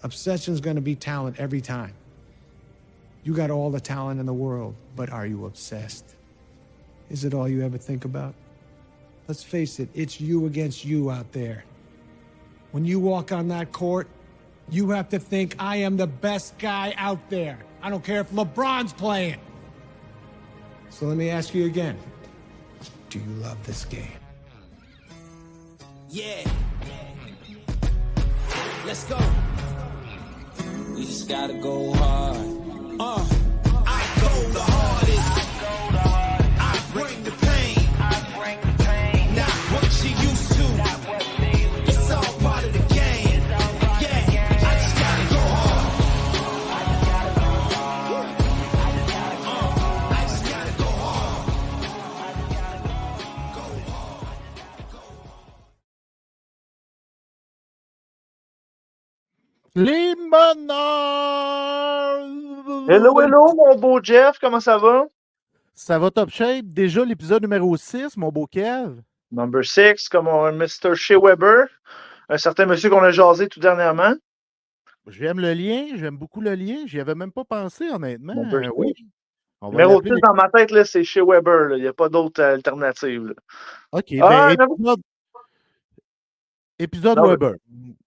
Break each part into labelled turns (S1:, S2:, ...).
S1: Obsession's gonna be talent every time. You got all the talent in the world, but are you obsessed? Is it all you ever think about? Let's face it, it's you against you out there. When you walk on that court, you have to think, I am the best guy out there. I don't care if LeBron's playing. So let me ask you again. Do you love this game?
S2: Yeah. Let's go. We just gotta go hard. I go the hardest. I bring the pain. Not what you used to. It's all part of the game. Yeah, I just gotta go hard. I just gotta go hard. Go hard.
S3: Les meneurs!
S4: Hello, hello, mon beau Jeff, comment ça va?
S3: Ça va top shape. Déjà l'épisode numéro 6, mon beau Kev.
S4: Number 6, comme Mr. Shea Weber, un certain monsieur qu'on a jasé tout dernièrement.
S3: J'aime le lien, j'aime beaucoup le lien. J'y avais même pas pensé, honnêtement.
S4: Number
S3: Oui. On va
S4: Numéro
S3: l'appeler
S4: 6 dans ma tête, là, c'est Shea Weber. Il n'y a pas d'autre alternative. Là.
S3: OK,
S4: Ah,
S3: ben, épisode
S4: non,
S3: Weber.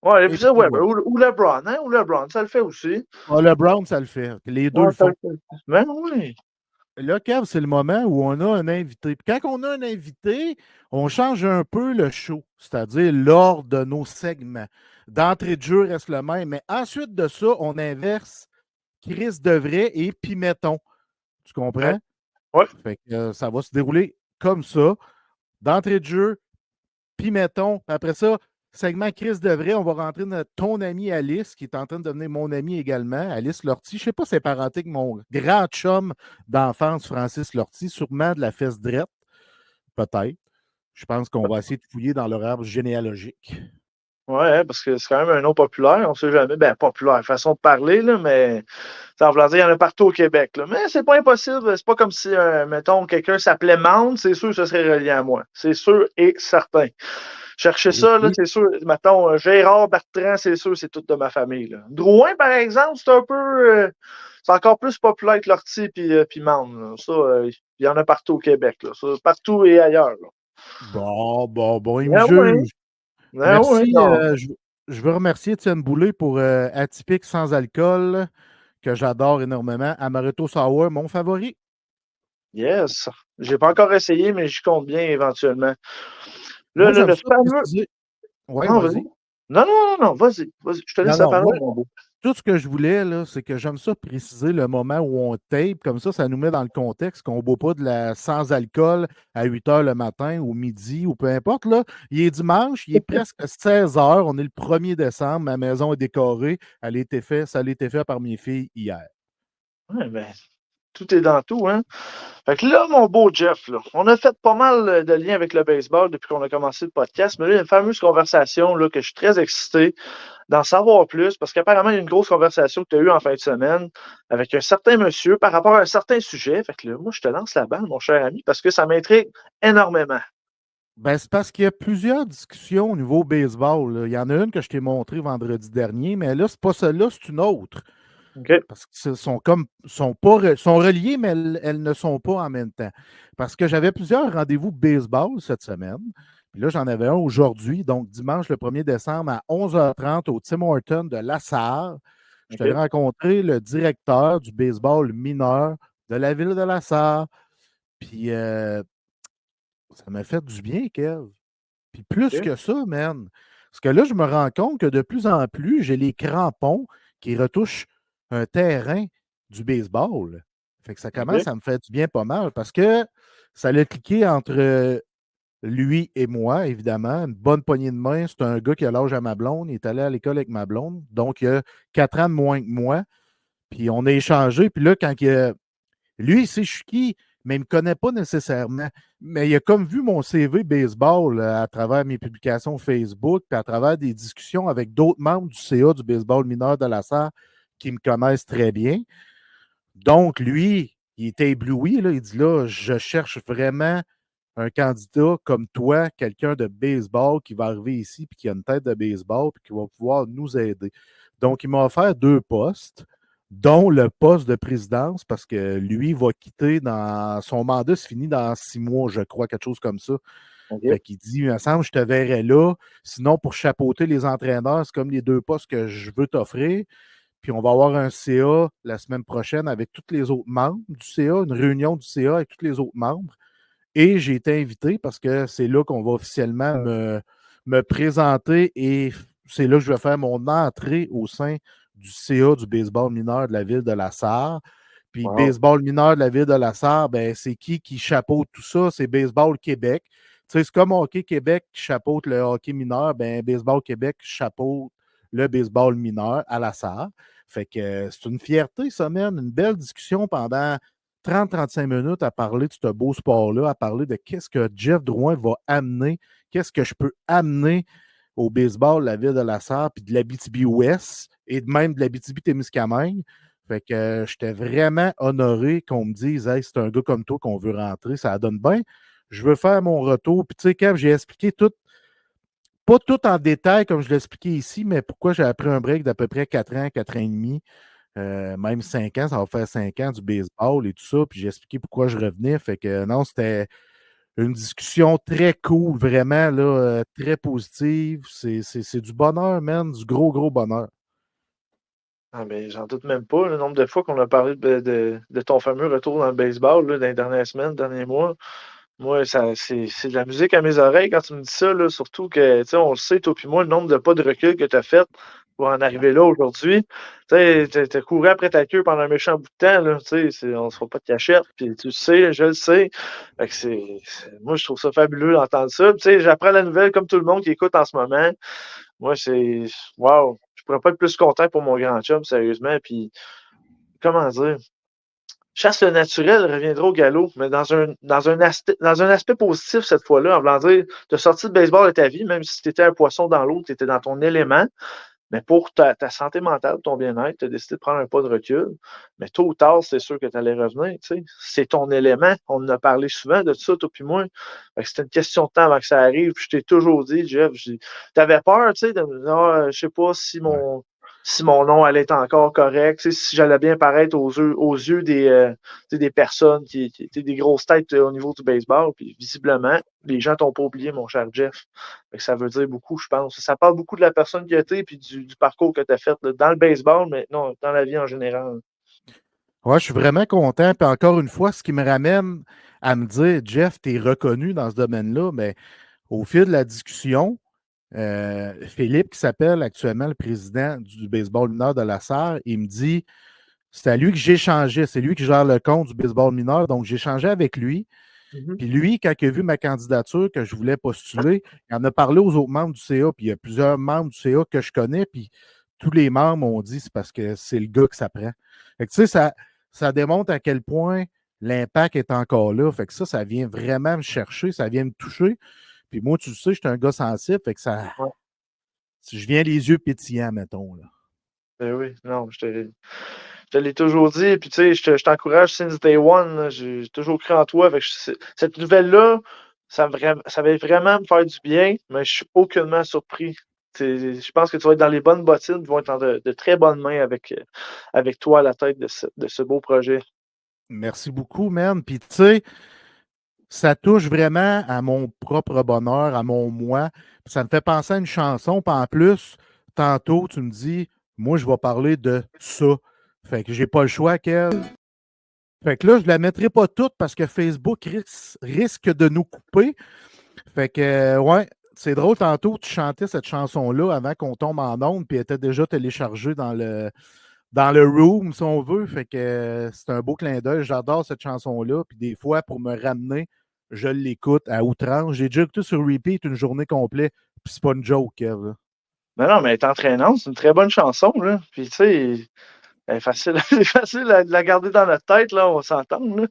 S4: Ouais, l'épisode
S3: Épisode
S4: Weber. Ou LeBron, hein? Ou LeBron, ça le fait aussi.
S3: Ah, le Brown, ça le fait. Les deux
S4: Ouais,
S3: le font.
S4: Ben oui.
S3: Là, Kev, c'est le moment où on a un invité. Puis quand on a un invité, on change un peu le show, c'est-à-dire l'ordre de nos segments. D'entrée de jeu reste le même, mais ensuite de ça, on inverse Chris Devray et Pimeton. Tu comprends?
S4: Ouais.
S3: Fait que ça va se dérouler comme ça. D'entrée de jeu, Pimeton. Après ça, segment Chris Devray, on va rentrer dans ton ami Alice, qui est en train de devenir mon ami également, Alice Lortie. Je ne sais pas si c'est parenté avec mon grand chum d'enfance, Francis Lortie, sûrement de la fesse drette, peut-être. Je pense qu'on va essayer de fouiller dans leur arbre généalogique.
S4: Ouais, parce que c'est quand même un nom populaire, on ne sait jamais. Ben, populaire, façon de parler, là, mais ça veut dire il y en a partout au Québec. Là. Mais c'est pas impossible. C'est pas comme si, mettons, quelqu'un s'appelait Mount, c'est sûr que ce serait relié à moi. C'est sûr et certain. Chercher ça, là, c'est sûr. Mettons, Gérard Bertrand, c'est sûr, c'est toute de ma famille. Là. Drouin, par exemple, c'est un peu. C'est encore plus populaire que Lortie puis Mount. Là. Ça, il y en a partout au Québec. Là. Ça, partout et ailleurs. Là.
S3: Bon, il me
S4: Ben
S3: juge.
S4: oui. Ben
S3: Merci.
S4: oui,
S3: je veux remercier Étienne Boulay pour Atypique sans alcool, que j'adore énormément. Amaretto Sour, mon favori.
S4: Yes. J'ai pas encore essayé, mais je compte bien éventuellement.
S3: Moi,
S4: Le
S3: j'aime ça
S4: fameux.
S3: préciser. Oui,
S4: Non,
S3: vas-y.
S4: Non, vas-y. Je te laisse la parole, mon beau.
S3: Tout ce que je voulais, là, c'est que j'aime ça préciser le moment où on tape. Comme ça nous met dans le contexte qu'on ne boit pas de la sans-alcool à 8 h le matin ou midi ou peu importe. Là. Il est dimanche, il est presque 16 h. On est le 1er décembre. Ma maison est décorée. Ça a été fait par mes filles hier.
S4: Ouais, ben, tout est dans tout, hein? Fait que là, mon beau Jeff, là, on a fait pas mal de liens avec le baseball depuis qu'on a commencé le podcast, mais là, il y a une fameuse conversation là, que je suis très excité d'en savoir plus, parce qu'apparemment, il y a une grosse conversation que tu as eue en fin de semaine avec un certain monsieur par rapport à un certain sujet. Fait que là, moi, je te lance la balle, mon cher ami, parce que ça m'intrigue énormément.
S3: Ben, c'est parce qu'il y a plusieurs discussions au niveau baseball. Là. Il y en a une que je t'ai montrée vendredi dernier, mais là, c'est pas celle-là, c'est une autre.
S4: OK.
S3: Parce que sont reliées, mais elles ne sont pas en même temps. Parce que j'avais plusieurs rendez-vous baseball cette semaine. Puis là, j'en avais un aujourd'hui, donc dimanche le 1er décembre à 11h30 au Tim Hortons de Lassar. Je suis allé rencontrer le directeur du baseball mineur de la ville de Lassar. Puis ça m'a fait du bien, Kev. Puis plus que ça, man. Parce que là, je me rends compte que de plus en plus, j'ai les crampons qui retouchent un terrain du baseball. Fait que ça commence à me faire du bien pas mal parce que ça l'a cliqué entre lui et moi, évidemment. Une bonne poignée de main. C'est un gars qui a l'âge à ma blonde. Il est allé à l'école avec ma blonde. Donc, il a 4 ans de moins que moi. Puis on a échangé. Puis là, quand lui, il sait je suis qui, mais il ne me connaît pas nécessairement. Mais il a comme vu mon CV baseball à travers mes publications Facebook, puis à travers des discussions avec d'autres membres du CA du baseball mineur de la Sarre qui me connaissent très bien. Donc, lui, il était ébloui. Là, il dit là, je cherche vraiment un candidat comme toi, quelqu'un de baseball qui va arriver ici puis qui a une tête de baseball puis qui va pouvoir nous aider. Donc, il m'a offert 2 postes, dont le poste de présidence, parce que lui va quitter son mandat se finit dans 6 mois, je crois, quelque chose comme ça.
S4: OK.
S3: Fait qu'il dit, il me semble, je te verrai là. Sinon, pour chapeauter les entraîneurs, c'est comme les 2 postes que je veux t'offrir. Puis on va avoir un CA la semaine prochaine avec tous les autres membres du CA, une réunion du CA avec tous les autres membres. Et j'ai été invité parce que c'est là qu'on va officiellement me présenter et c'est là que je vais faire mon entrée au sein du CA du baseball mineur de la ville de La Sarre. Puis
S4: Wow.
S3: baseball mineur de la ville de La Sarre, ben, c'est qui chapeaute tout ça? C'est Baseball Québec. Tu sais, c'est comme Hockey Québec qui chapeaute le hockey mineur, ben, Baseball Québec chapeaute le baseball mineur à La Sarre. Fait que c'est une fierté, ça, même. Une belle discussion pendant 30-35 minutes à parler de ce beau sport-là, à parler de qu'est-ce que Jeff Drouin va amener, qu'est-ce que je peux amener au baseball, la ville de La Sarre, puis de l'Abitibi-Ouest, et même de l'Abitibi-Témiscamingue. Fait que j'étais vraiment honoré qu'on me dise « Hey, c'est un gars comme toi qu'on veut rentrer, ça donne bien. Je veux faire mon retour. » Puis tu sais, Kev, j'ai expliqué tout, pas tout en détail comme je l'ai expliqué ici, mais pourquoi j'ai pris un break d'à peu près 4 ans, 4 ans et demi. Même 5 ans, ça va faire 5 ans du baseball et tout ça. Puis j'ai expliqué pourquoi je revenais. Fait que non, c'était une discussion très cool, vraiment, là, très positive. C'est du bonheur, man, du gros, gros bonheur.
S4: Ah ben, j'en doute même pas, le nombre de fois qu'on a parlé de ton fameux retour dans le baseball là, dans les dernières semaines, derniers mois. Moi, c'est de la musique à mes oreilles quand tu me dis ça, là, surtout que, tu sais, on le sait, toi puis moi, le nombre de pas de recul que tu as fait pour en arriver là aujourd'hui. Tu sais, t'as couru après ta queue pendant un méchant bout de temps, là, tu sais, on se fera pas de cachette, puis tu le sais, je le sais. Fait que moi, je trouve ça fabuleux d'entendre ça. Puis, tu sais, j'apprends la nouvelle comme tout le monde qui écoute en ce moment. Moi, wow, je pourrais pas être plus content pour mon grand chum, sérieusement. Puis, comment dire? Chasse le naturel reviendra au galop, mais dans un aspect positif cette fois-là, en voulant dire, tu as sorti de baseball de ta vie, même si tu étais un poisson dans l'eau, tu étais dans ton élément, mais pour ta santé mentale, ton bien-être, tu as décidé de prendre un pas de recul. Mais tôt ou tard, c'est sûr que tu allais revenir. Tu sais. C'est ton élément. On en a parlé souvent de ça, toi puis moi. C'était une question de temps avant que ça arrive. Puis je t'ai toujours dit, Jeff, tu avais peur, tu sais, de me dire, je sais pas si mon nom allait être encore correct, tu sais, si j'allais bien paraître aux yeux des personnes qui étaient des grosses têtes au niveau du baseball. Puis visiblement, les gens t'ont pas oublié, mon cher Jeff. Fait que ça veut dire beaucoup, je pense. Ça parle beaucoup de la personne que tu es et du parcours que tu as fait là, dans le baseball, mais non, dans la vie en général.
S3: Ouais, je suis vraiment content. Puis encore une fois, ce qui me ramène à me dire, Jeff, tu es reconnu dans ce domaine-là, mais au fil de la discussion, Philippe, qui s'appelle actuellement le président du baseball mineur de La Sarre, il me dit, c'est à lui que j'ai changé, c'est lui qui gère le compte du baseball mineur, donc j'ai changé avec lui. Puis lui, quand il a vu ma candidature que je voulais postuler, il en a parlé aux autres membres du CA, puis il y a plusieurs membres du CA que je connais, puis tous les membres ont dit c'est parce que c'est le gars que ça prend. Fait que tu sais, ça démontre à quel point l'impact est encore là. Fait que ça vient vraiment me chercher, ça vient me toucher. Puis moi, tu le sais, je suis un gars sensible, fait que ça.
S4: Ouais.
S3: Je viens les yeux pétillants, mettons. Là.
S4: Ben oui, non, je te l'ai toujours dit, puis tu sais, je t'encourage since day one. Là, j'ai toujours cru en toi. Fait que cette nouvelle-là, ça va vraiment me faire du bien, mais je suis aucunement surpris. Je pense que tu vas être dans les bonnes bottines, tu vas être dans de très bonnes mains avec toi à la tête de ce beau projet.
S3: Merci beaucoup, man. Puis tu sais, ça touche vraiment à mon propre bonheur, à mon moi. Puis ça me fait penser à une chanson. Puis en plus, tantôt, tu me dis, moi, je vais parler de ça. Fait que j'ai pas le choix, Kev. Fait que là, je la mettrai pas toute parce que Facebook risque de nous couper. Fait que, ouais, c'est drôle. Tantôt, tu chantais cette chanson-là avant qu'on tombe en onde, puis elle était déjà téléchargée dans le room, si on veut. Fait que c'est un beau clin d'œil. J'adore cette chanson-là. Puis des fois, pour me ramener, je l'écoute à outrance. J'ai déjà écouté sur repeat une journée complète. Puis c'est pas une joke, Kev. Là.
S4: Mais non, mais elle est entraînante, c'est une très bonne chanson, là. Puis tu sais, elle est facile, c'est facile à la garder dans notre tête, là, on va s'entendre, là.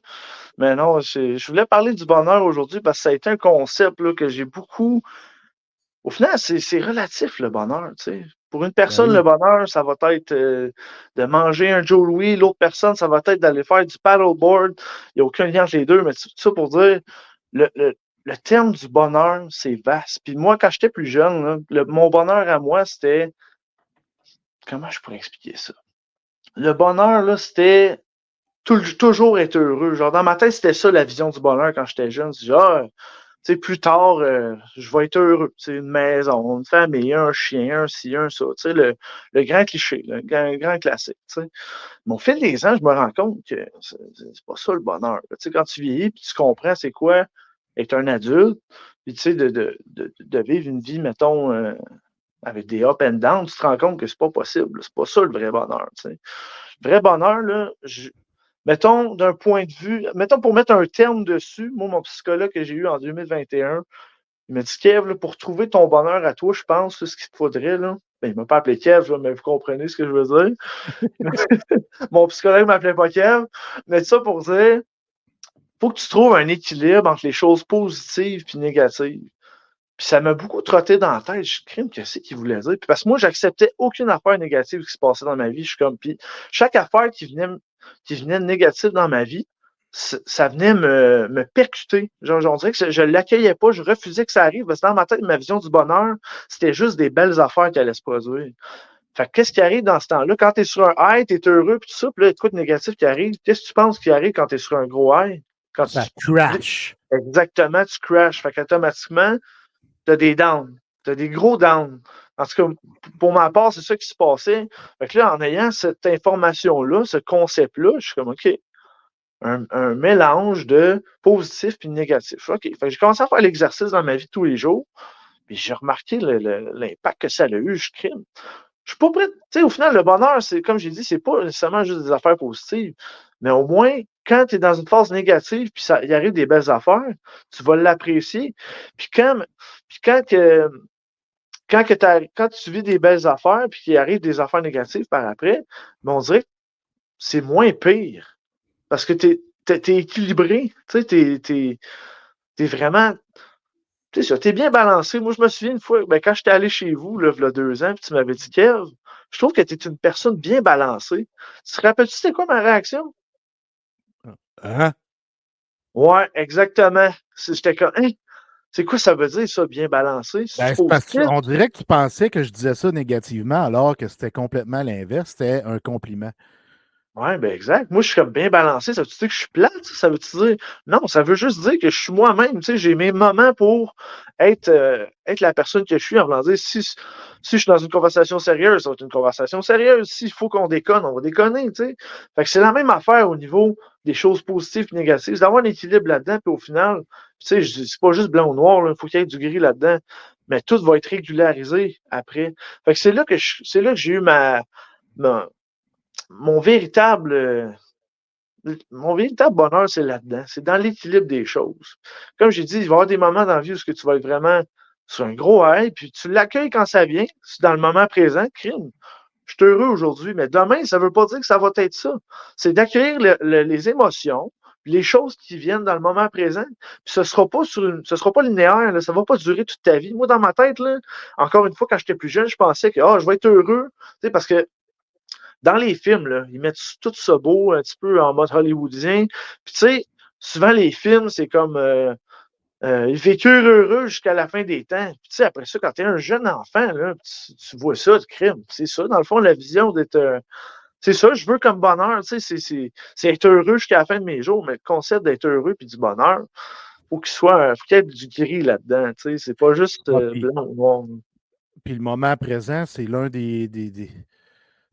S4: Mais non, je voulais parler du bonheur aujourd'hui parce que ça a été un concept là, que j'ai beaucoup. Au final, c'est relatif le bonheur, tu sais. Pour une
S3: Ben
S4: personne, le
S3: oui.
S4: bonheur, ça va être de manger un Joe Louis. L'autre personne, ça va être d'aller faire du paddleboard. Il n'y a aucun lien entre les deux, mais tout ça pour dire, le, le, le terme du bonheur, c'est vaste. Puis moi, quand j'étais plus jeune, là, mon bonheur à moi, c'était comment je pourrais expliquer ça? Le bonheur, là, c'était toujours être heureux. Genre, dans ma tête, c'était ça la vision du bonheur quand j'étais jeune. C'est genre, tu sais, plus tard, je vais être heureux. C'est une maison, une famille, un chien, un ci, un ça. Tu sais, le grand cliché, le grand classique. Tu sais. Mais au fil des ans, je me rends compte que c'est pas ça le bonheur. Tu sais, quand tu vieillis, puis tu comprends c'est quoi être un adulte, puis tu sais, de vivre une vie, mettons, avec des up and down, tu te rends compte que c'est pas possible. C'est pas ça le vrai bonheur. Tu sais. Le vrai bonheur, là, mettons, d'un point de vue, mettons pour mettre un terme dessus, moi, mon psychologue que j'ai eu en 2021, il m'a dit, Kev, là, pour trouver ton bonheur à toi, je pense, ce qu'il te faudrait, là, ben, il m'a pas appelé Kev, là, mais vous comprenez ce que je veux dire. Mon psychologue m'appelait pas Kev, mais ça pour dire, faut que tu trouves un équilibre entre les choses positives et négatives. Puis ça m'a beaucoup trotté dans la tête. Je crime, qu'est-ce qu'il voulait dire? Puis parce que moi, j'acceptais aucune affaire négative qui se passait dans ma vie. Je suis comme, puis chaque affaire qui venait de négative dans ma vie, ça venait me percuter. Genre, on dirait que je l'accueillais pas, je refusais que ça arrive. Parce que dans ma tête, ma vision du bonheur, c'était juste des belles affaires qui allaient se produire. Fait que qu'est-ce qui arrive dans ce temps-là? Quand t'es sur un high, t'es heureux, puis tout ça, puis là, il y a quoi de négatif qui arrive? Qu'est-ce que tu penses qui arrive quand t'es sur un gros high? Quand
S3: Ça crash.
S4: Exactement, tu crashes. Fait qu'automatiquement, t'as des downs. T'as des gros downs. En tout cas, pour ma part, c'est ça qui se passait. Fait que là, en ayant cette information-là, ce concept-là, je suis comme, OK, un mélange de positif et de négatif. OK. Fait que j'ai commencé à faire l'exercice dans ma vie tous les jours. Puis j'ai remarqué l'impact que ça a eu. Je crime. Je suis pas prêt. Tu sais, au final, le bonheur, c'est, comme j'ai dit, c'est pas nécessairement juste des affaires positives. Mais au moins, quand tu es dans une phase négative, puis il arrive des belles affaires, tu vas l'apprécier. Puis quand tu vis des belles affaires, puis qu'il arrive des affaires négatives par après, ben on dirait que c'est moins pire. Parce que t'es équilibré. Tu sais, t'es vraiment. Tu sais, t'es bien balancé. Moi, je me souviens une fois, ben, quand j'étais allé chez vous, là, il y a 2 ans, puis tu m'avais dit, Kev, je trouve que tu es une personne bien balancée. Tu te rappelles-tu, c'était quoi ma réaction?
S3: Hein?
S4: Ouais, exactement. J'étais comme, hein? C'est quoi ça veut dire, ça, bien balancé? C'est
S3: Ben, c'est parce
S4: positif?
S3: qu'on dirait que tu pensais que je disais ça négativement alors que c'était complètement l'inverse. C'était un compliment.
S4: Ouais, ben exact. Moi, je suis comme bien balancé. Ça veut-tu dire que je suis plate? Ça veut-tu dire. Non, ça veut juste dire que je suis moi-même. Tu sais, j'ai mes moments pour être la personne que je suis en voulant dire si je suis dans une conversation sérieuse, ça va être une conversation sérieuse. S'il faut qu'on déconne, on va déconner, tu sais. Fait que c'est la même affaire au niveau des choses positives et négatives. C'est d'avoir un équilibre là-dedans, puis au final, tu sais, c'est pas juste blanc ou noir, il faut qu'il y ait du gris là-dedans. Mais tout va être régularisé après. Fait que c'est là que j'ai eu mon véritable mon véritable bonheur, c'est là-dedans. C'est dans l'équilibre des choses. Comme j'ai dit, il va y avoir des moments dans la vie où tu vas être vraiment sur un gros high, puis tu l'accueilles quand ça vient. C'est dans le moment présent. Crime. Je suis heureux aujourd'hui, mais demain, ça ne veut pas dire que ça va être ça. C'est d'accueillir les émotions, les choses qui viennent dans le moment présent. Puis ce sera pas linéaire, là, ça va pas durer toute ta vie. Moi, dans ma tête, là, encore une fois, quand j'étais plus jeune, je pensais que je vais être heureux, parce que dans les films, là, ils mettent tout ça beau, un petit peu en mode hollywoodien. Puis tu sais, souvent les films, c'est comme ils vécurent heureux jusqu'à la fin des temps. Puis tu sais, après ça, quand tu es un jeune enfant, là, tu vois ça, du crime. C'est ça, dans le fond, la vision d'être. C'est ça, je veux comme bonheur, tu sais, c'est être heureux jusqu'à la fin de mes jours, mais le concept d'être heureux puis du bonheur, faut qu'il y ait du gris là-dedans, tu sais, c'est pas juste
S3: Ah,
S4: blanc ou noir.
S3: puis le moment présent, c'est l'un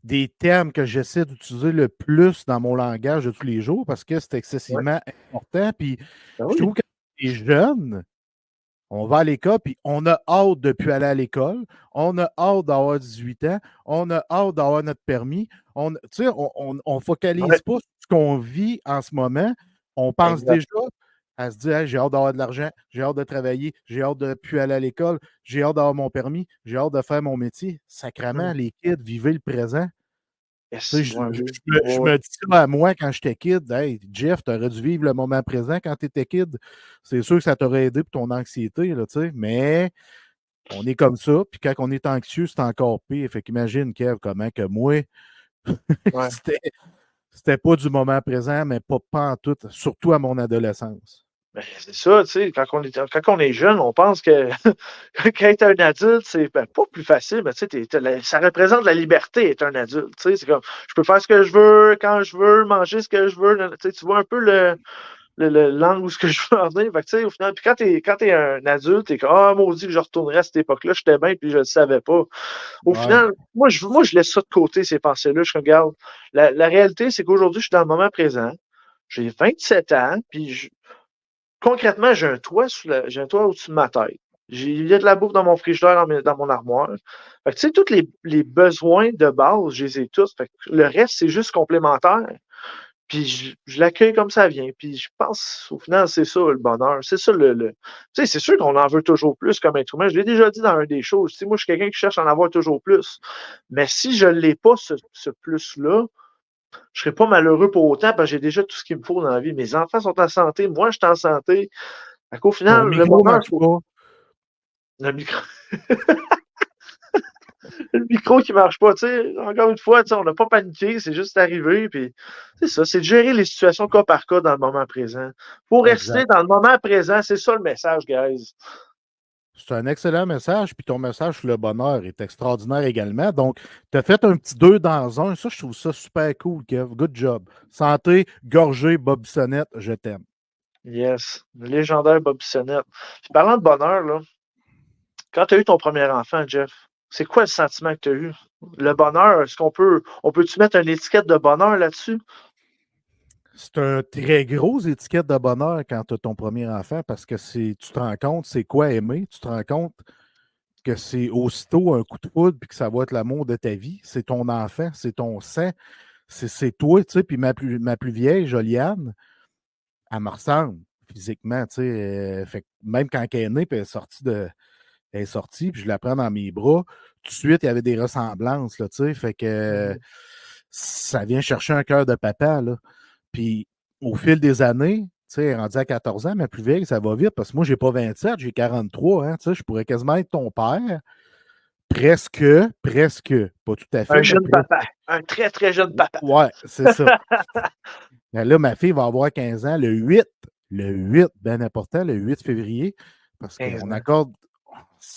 S3: des termes que j'essaie d'utiliser le plus dans mon langage de tous les jours parce que c'est
S4: Ouais.
S3: excessivement important. Puis
S4: Ben
S3: je trouve
S4: oui.
S3: que les jeunes, on va à l'école, puis on a hâte de ne plus aller à l'école. On a hâte d'avoir 18 ans. On a hâte d'avoir notre permis. Tu sais, on ne
S4: Ouais,
S3: focalise pas sur ce qu'on vit en ce moment. On pense
S4: exact.
S3: déjà à se dire hey, j'ai hâte d'avoir de l'argent, j'ai hâte de travailler, j'ai hâte de ne plus aller à l'école, j'ai hâte d'avoir mon permis, j'ai hâte de faire mon métier. Sacrement,
S4: Hum.
S3: les kids, vivez le présent. Tu sais,
S4: Yes, ouais, oui.
S3: je
S4: Ouais,
S3: me dis ça à moi quand j'étais kid. Hey, Jeff, tu aurais dû vivre le moment présent quand tu étais kid. C'est sûr que ça t'aurait aidé pour ton anxiété, là, tu sais, mais on est comme ça. Puis quand on est anxieux, c'est encore pire. Fait qu'imagine, Kev, comment que moi,
S4: ouais.
S3: c'était, c'était pas du moment présent, mais pas en tout, surtout à mon adolescence.
S4: Ben, c'est ça, tu sais, quand on est jeune, on pense que quand être un adulte, c'est pas plus facile, mais tu sais, ça représente la liberté, être un adulte. Tu sais, c'est comme, je peux faire ce que je veux, quand je veux, manger ce que je veux. Tu sais, tu vois un peu l'angle où ce que je veux en venir. Fait que, tu sais, au final, puis quand t'es un adulte, t'es comme, ah, maudit que je retournerais à cette époque-là, j'étais bien, puis je le savais pas. Au
S3: Ouais.
S4: final, moi, je laisse ça de côté, ces pensées-là. Je regarde. La réalité, c'est qu'aujourd'hui, je suis dans le moment présent. J'ai 27 ans, puis concrètement, j'ai un toit au-dessus de ma tête. Il y a de la bouffe dans mon frigidaire, dans mon armoire. Fait que, tu sais, tous les besoins de base, je les ai tous. Fait que le reste, c'est juste complémentaire. Puis je l'accueille comme ça vient. Puis je pense, au final, c'est ça le bonheur. C'est ça tu sais, c'est sûr qu'on en veut toujours plus comme être humain. Je l'ai déjà dit dans un des choses. Tu sais, moi, je suis quelqu'un qui cherche à en avoir toujours plus. Mais si je ne l'ai pas, ce plus-là, je serais pas malheureux pour autant parce que j'ai déjà tout ce qu'il me faut dans la vie. Mes enfants sont en santé, moi, je suis en santé. Fait qu'au
S3: Ton
S4: final, le
S3: micro
S4: bonheur,
S3: marche pas.
S4: le micro, le micro qui marche pas, tu sais, encore une fois, tu sais, on n'a pas paniqué, c'est juste arrivé, puis c'est ça, c'est de gérer les situations cas par cas dans le moment présent. Faut rester
S3: Exact.
S4: dans le moment présent, c'est ça le message, guys.
S3: C'est un excellent message, puis ton message sur le bonheur est extraordinaire également. Donc, tu as fait un petit deux dans un. Ça, je trouve ça super cool, Kev. Good job. Santé, gorgée, Bob Bissonnette, je t'aime.
S4: Yes, le légendaire Bob Bissonnette. Puis parlant de bonheur, là, quand tu as eu ton premier enfant, Jeff, c'est quoi le sentiment que tu as eu? Le bonheur, est-ce on peut-tu mettre une étiquette de bonheur là-dessus?
S3: C'est un très gros étiquette de bonheur quand tu as ton premier enfant parce que tu te rends compte c'est quoi aimer. Tu te rends compte que c'est aussitôt un coup de foudre puis que ça va être l'amour de ta vie. C'est ton enfant, c'est ton sang, c'est toi, tu sais. Puis ma plus vieille, Joliane, elle me ressemble physiquement, tu sais. Fait que même quand elle est née, puis elle est sortie, puis je la prends dans mes bras, tout de suite, il y avait des ressemblances, là, tu sais. Fait que
S4: Mhm.
S3: ça vient chercher un cœur de papa, là. Puis au fil des années, tu sais, rendu à 14 ans, ma plus vieille, ça va vite parce que moi, j'ai pas 27, j'ai 43, hein, tu sais, je pourrais quasiment être ton père. Presque, presque, pas tout à
S4: Un
S3: fait, mais
S4: jeune papa,
S3: presque.
S4: un très, très jeune papa.
S3: Ouais, c'est ça. Mais là, ma fille va avoir 15 ans le huit, bien important, le 8 février, parce
S4: 15
S3: qu'on
S4: ans.
S3: accorde,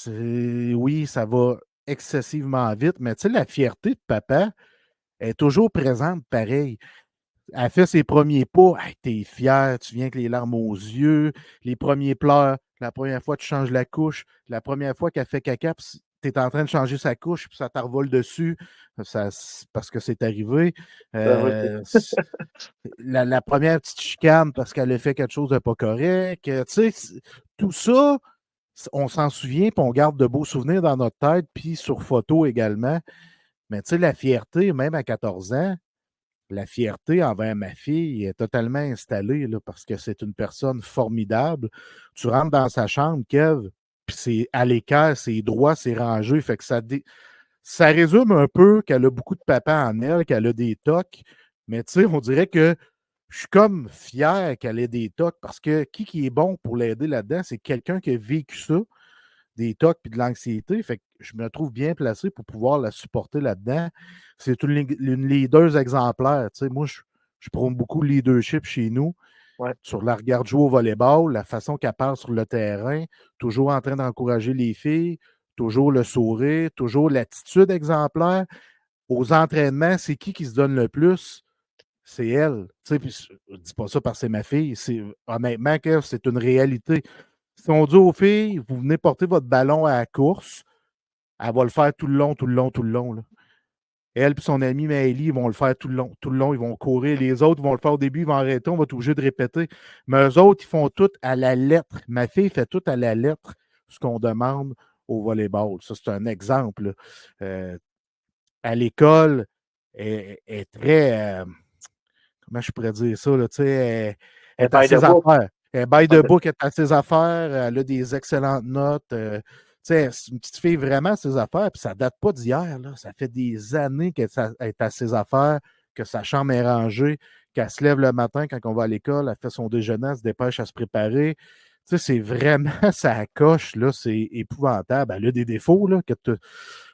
S3: oui, ça va excessivement vite, mais tu sais, la fierté de papa est toujours présente pareil. Elle fait ses premiers pas, hey, t'es fier, tu viens avec les larmes aux yeux, les premiers pleurs, la première fois que tu changes la couche, la première fois qu'elle fait caca, tu es en train de changer sa couche, puis ça t'envole dessus, parce que c'est arrivé.
S4: Ça va,
S3: La première petite chicane parce qu'elle a fait quelque chose de pas correct. Tu sais, tout ça, on s'en souvient, puis on garde de beaux souvenirs dans notre tête, puis sur photo également. Mais tu sais, la fierté, même à 14 ans, la fierté envers ma fille est totalement installée là, parce que c'est une personne formidable. Tu rentres dans sa chambre, Kev, puis c'est à l'équerre, c'est droit, c'est rangé. Fait que ça résume un peu qu'elle a beaucoup de papa en elle, qu'elle a des tocs. Mais tu sais, on dirait que je suis comme fier qu'elle ait des tocs parce que qui est bon pour l'aider là-dedans, c'est quelqu'un qui a vécu ça, des tocs puis de l'anxiété. Fait que je me trouve bien placé pour pouvoir la supporter là-dedans. C'est une leader exemplaire. Tu sais, moi, je prône beaucoup le leadership chez nous.
S4: ouais.
S3: Sur la regarde jouer au volleyball, la façon qu'elle parle sur le terrain, toujours en train d'encourager les filles, toujours le sourire, toujours l'attitude exemplaire. Aux entraînements, c'est qui se donne le plus? C'est elle. Tu sais, puis je dis pas ça parce que c'est ma fille. Honnêtement, Kev, c'est une réalité. Si on dit aux filles, vous venez porter votre ballon à la course, elle va le faire tout le long, tout le long, tout le long. Là. Elle et son amie Maëlie, ils vont le faire tout le long. Tout le long, ils vont courir. Les autres vont le faire au début, ils vont arrêter, on va être obligé de répéter. Mais eux autres, ils font tout à la lettre. Ma fille fait tout à la lettre, ce qu'on demande au volleyball. Ça, c'est un exemple. Là. À l'école, elle est très. Comment je pourrais dire ça? Là, elle
S4: Un
S3: est à
S4: by the
S3: ses
S4: book.
S3: affaires. Elle by the
S4: OK.
S3: book, elle est à ses affaires. Elle a des excellentes notes. C'est une petite fille vraiment à ses affaires. Puis ça date pas d'hier. Là. Ça fait des années qu'elle est à ses affaires, que sa chambre est rangée, qu'elle se lève le matin quand on va à l'école, elle fait son déjeuner, elle se dépêche à se préparer. C'est vraiment sa coche, là, c'est épouvantable. Elle a des défauts, là, je ne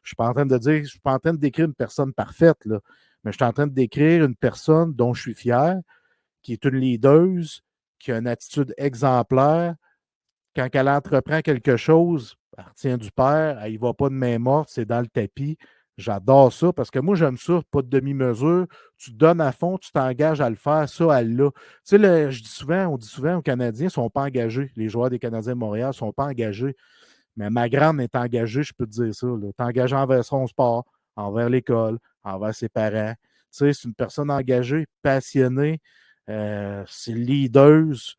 S3: suis pas en train de dire, je suis pas en train de décrire une personne parfaite, là, mais je suis en train de décrire une personne dont je suis fier, qui est une leaduse, qui a une attitude exemplaire. Quand elle entreprend quelque chose, elle retient du père, elle y va pas de main morte, c'est dans le tapis. J'adore ça parce que moi, j'aime ça, pas de demi-mesure. Tu te donnes à fond, tu t'engages à le faire, ça, elle l'a. Tu sais, on dit souvent aux Canadiens, ils ne sont pas engagés. Les joueurs des Canadiens de Montréal ne sont pas engagés. Mais ma grande est engagée, je peux te dire ça. Elle est engagée envers son sport, envers l'école, envers ses parents. Tu sais, c'est une personne engagée, passionnée, c'est leaduse.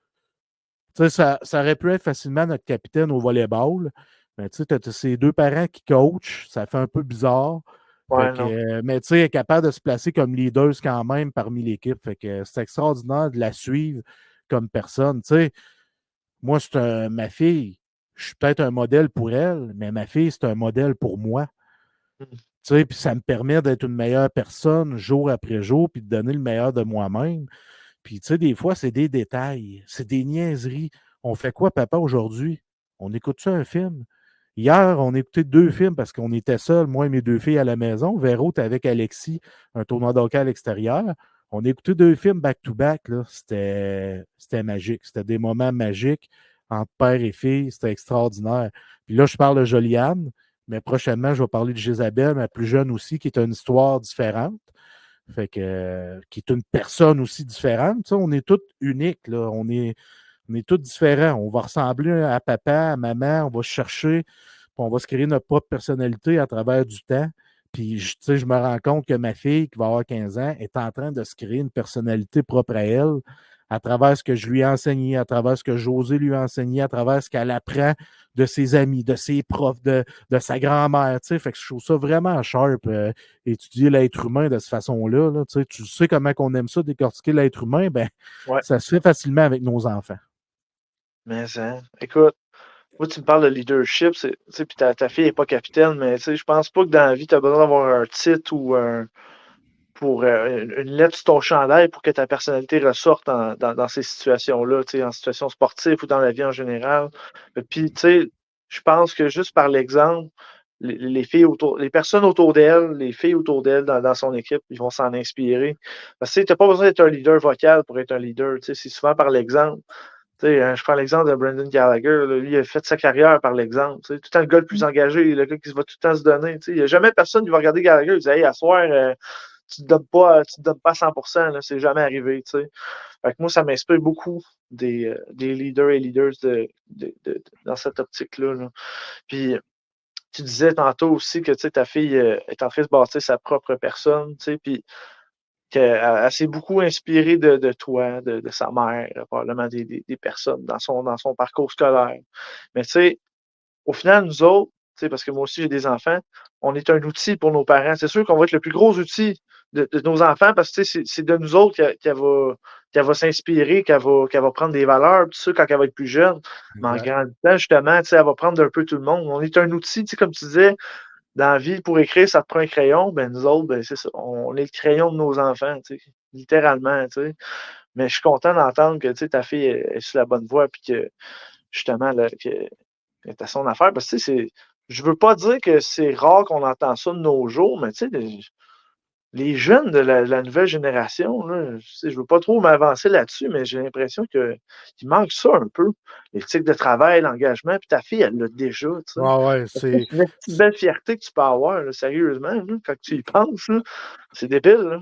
S3: Tu sais, ça aurait pu être facilement notre capitaine au volleyball. Mais tu sais, tu as ses deux parents qui coachent, ça fait un peu bizarre. Fait
S4: Ouais,
S3: que,
S4: non.
S3: mais tu sais, elle est capable de se placer comme leader quand même parmi l'équipe. Fait que c'est extraordinaire de la suivre comme personne. Tu sais, moi, ma fille, je suis peut-être un modèle pour elle, mais ma fille, c'est un modèle pour moi.
S4: Mm.
S3: Tu sais, puis ça me permet d'être une meilleure personne jour après jour, puis de donner le meilleur de moi-même. Puis, tu sais, des fois, c'est des détails, c'est des niaiseries. On fait quoi, papa, aujourd'hui? On écoute-tu un film? Hier, on a écouté 2 films parce qu'on était seuls, moi et mes 2 filles à la maison. Véro était avec Alexis, un tournoi d'hockey à l'extérieur. On a écouté 2 films back-to-back, là. C'était magique. C'était des moments magiques entre père et fille. C'était extraordinaire. Puis là, je parle de Joliane, mais prochainement, je vais parler de Jésabelle, ma plus jeune aussi, qui est une histoire différente. Fait que, qui est une personne aussi différente. Tu sais, on est tous uniques, là. On est tous différents. On va ressembler à papa, à maman, on va se chercher, puis on va se créer notre propre personnalité à travers du temps. Puis, tu sais, je me rends compte que ma fille, qui va avoir 15 ans, est en train de se créer une personnalité propre à elle à travers ce que je lui ai enseigné, à travers ce que José lui a enseigné, à travers ce qu'elle apprend de ses amis, de ses profs, de sa grand-mère. Tu sais, fait que je trouve ça vraiment sharp, étudier l'être humain de cette façon-là. Là, tu sais comment on aime ça, décortiquer l'être humain, ben,
S4: Ouais,
S3: ça se fait facilement avec nos enfants.
S4: mais écoute, moi, tu me parles de leadership, tu sais, puis ta fille n'est pas capitaine, mais tu sais, je pense pas que dans la vie, tu as besoin d'avoir un titre ou pour une lettre sur ton chandail pour que ta personnalité ressorte dans ces situations-là, tu sais, en situation sportive ou dans la vie en général. Puis, tu sais, je pense que juste par l'exemple, les filles autour, les personnes autour d'elle, les filles autour d'elle dans son équipe, ils vont s'en inspirer. Parce que tu n'as pas besoin d'être un leader vocal pour être un leader, tu sais, c'est souvent par l'exemple. Tu sais, je prends l'exemple de Brendan Gallagher. Là, lui, il a fait sa carrière par l'exemple. Tu sais, tout le temps le gars le plus engagé, le gars qui va tout le temps se donner. Tu sais, il n'y a jamais personne qui va regarder Gallagher et dire Hey, à soir, tu te donnes pas à 100%, là, c'est jamais arrivé. Tu sais. Fait que moi, ça m'inspire beaucoup des leaders et leaders dans cette optique-là. Là. Puis tu disais tantôt aussi que tu sais, ta fille est en train de se bâtir sa propre personne. Tu sais, puis qu'elle s'est beaucoup inspirée de toi, de sa mère, probablement des personnes dans son parcours scolaire. Mais tu sais, au final, nous autres, tu sais, parce que moi aussi j'ai des enfants, on est un outil pour nos parents. C'est sûr qu'on va être le plus gros outil de nos enfants parce que tu sais, c'est de nous autres qu'elle va s'inspirer, qu'elle va prendre des valeurs, tout ça, quand elle va être plus jeune. Mais en
S3: Exact.
S4: grandissant, justement, tu sais, elle va prendre d'un peu tout le monde. On est un outil, tu sais, comme tu disais, dans la vie, pour écrire, ça te prend un crayon. Ben, nous autres, ben, c'est ça. On est le crayon de nos enfants, tu sais, littéralement, tu sais. Mais je suis content d'entendre que, tu sais, ta fille est sur la bonne voie, puis que, justement, là, que est à son affaire. Parce que, tu sais, je veux pas dire que c'est rare qu'on entend ça de nos jours, mais, tu sais, les jeunes de la nouvelle génération, là, tu sais, je veux pas trop m'avancer là-dessus, mais j'ai l'impression qu'il manque ça un peu. L'éthique de travail, l'engagement, puis ta fille, elle l'a déjà, tu sais.
S3: Ouais, ouais, c'est.
S4: C'est une petite belle fierté que tu peux avoir, là, sérieusement, là, quand tu y penses. Là. C'est débile. Là.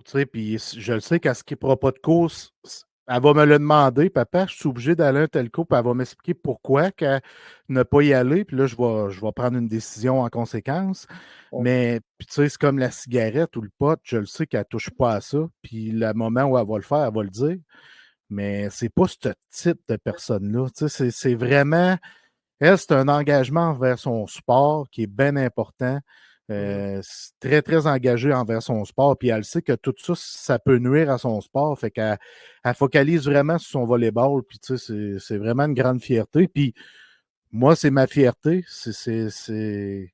S3: Tu sais, puis je le sais qu'à ce qui ne fera pas de course, elle va me le demander, papa, je suis obligé d'aller à un tel coup, puis elle va m'expliquer pourquoi qu'elle ne pas y aller, puis là, je vais prendre une décision en conséquence.
S4: Ouais.
S3: Mais, puis tu sais, c'est comme la cigarette ou le pot, je le sais qu'elle ne touche pas à ça, puis le moment où elle va le faire, elle va le dire. Mais c'est pas ce type de personne-là. Tu sais, c'est vraiment. Elle, c'est un engagement envers son sport qui est bien important.
S4: Mhm.
S3: C'est très, très engagée envers son sport. Puis elle sait que tout ça, ça peut nuire à son sport. Fait qu'elle focalise vraiment sur son volleyball. Puis tu sais, c'est vraiment une grande fierté. Puis moi, c'est ma fierté. C'est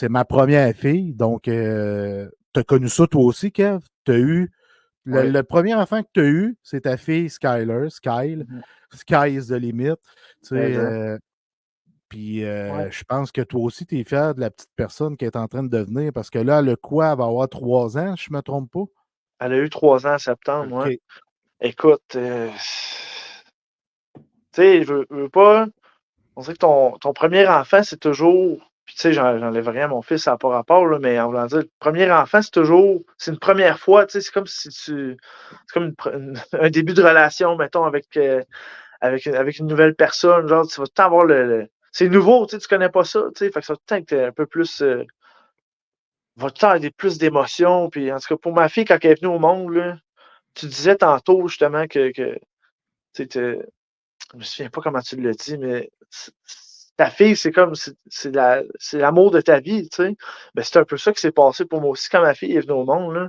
S3: ma première fille. Donc, tu as connu ça toi aussi, Kev. Tu as eu.
S4: Ouais.
S3: Le premier enfant que tu as eu, c'est ta fille Skyler, Skyle.
S4: Mhm.
S3: Sky is the limit. Tu sais,
S4: Mais, hein.
S3: puis
S4: Ouais.
S3: je pense que toi aussi, tu es fier de la petite personne qui est en train de devenir parce que là, le quoi, elle va avoir 3 ans, je ne me trompe pas.
S4: Elle a eu 3 ans en septembre,
S3: OK.
S4: ouais. Écoute, tu sais, je veux pas. On dirait que ton premier enfant, c'est toujours. Puis tu sais, j'enlève rien à mon fils, ça n'a pas rapport, là, mais en voulant dire, le premier enfant, c'est toujours. C'est une première fois, tu sais, c'est comme si tu. C'est comme un début de relation, mettons, avec une nouvelle personne. Genre, tu vas tout le temps avoir c'est nouveau, tu sais, tu connais pas ça, tu sais, fait que ça va tout le temps être un peu plus. Va tout le temps avoir plus d'émotions. Puis en tout cas, pour ma fille, quand elle est venue au monde, là, tu disais tantôt justement que tu sais, je me souviens pas comment tu l'as dit, mais ta fille, c'est comme c'est l'amour de ta vie, tu sais. Ben, c'est un peu ça qui s'est passé pour moi aussi quand ma fille est venue au monde, là.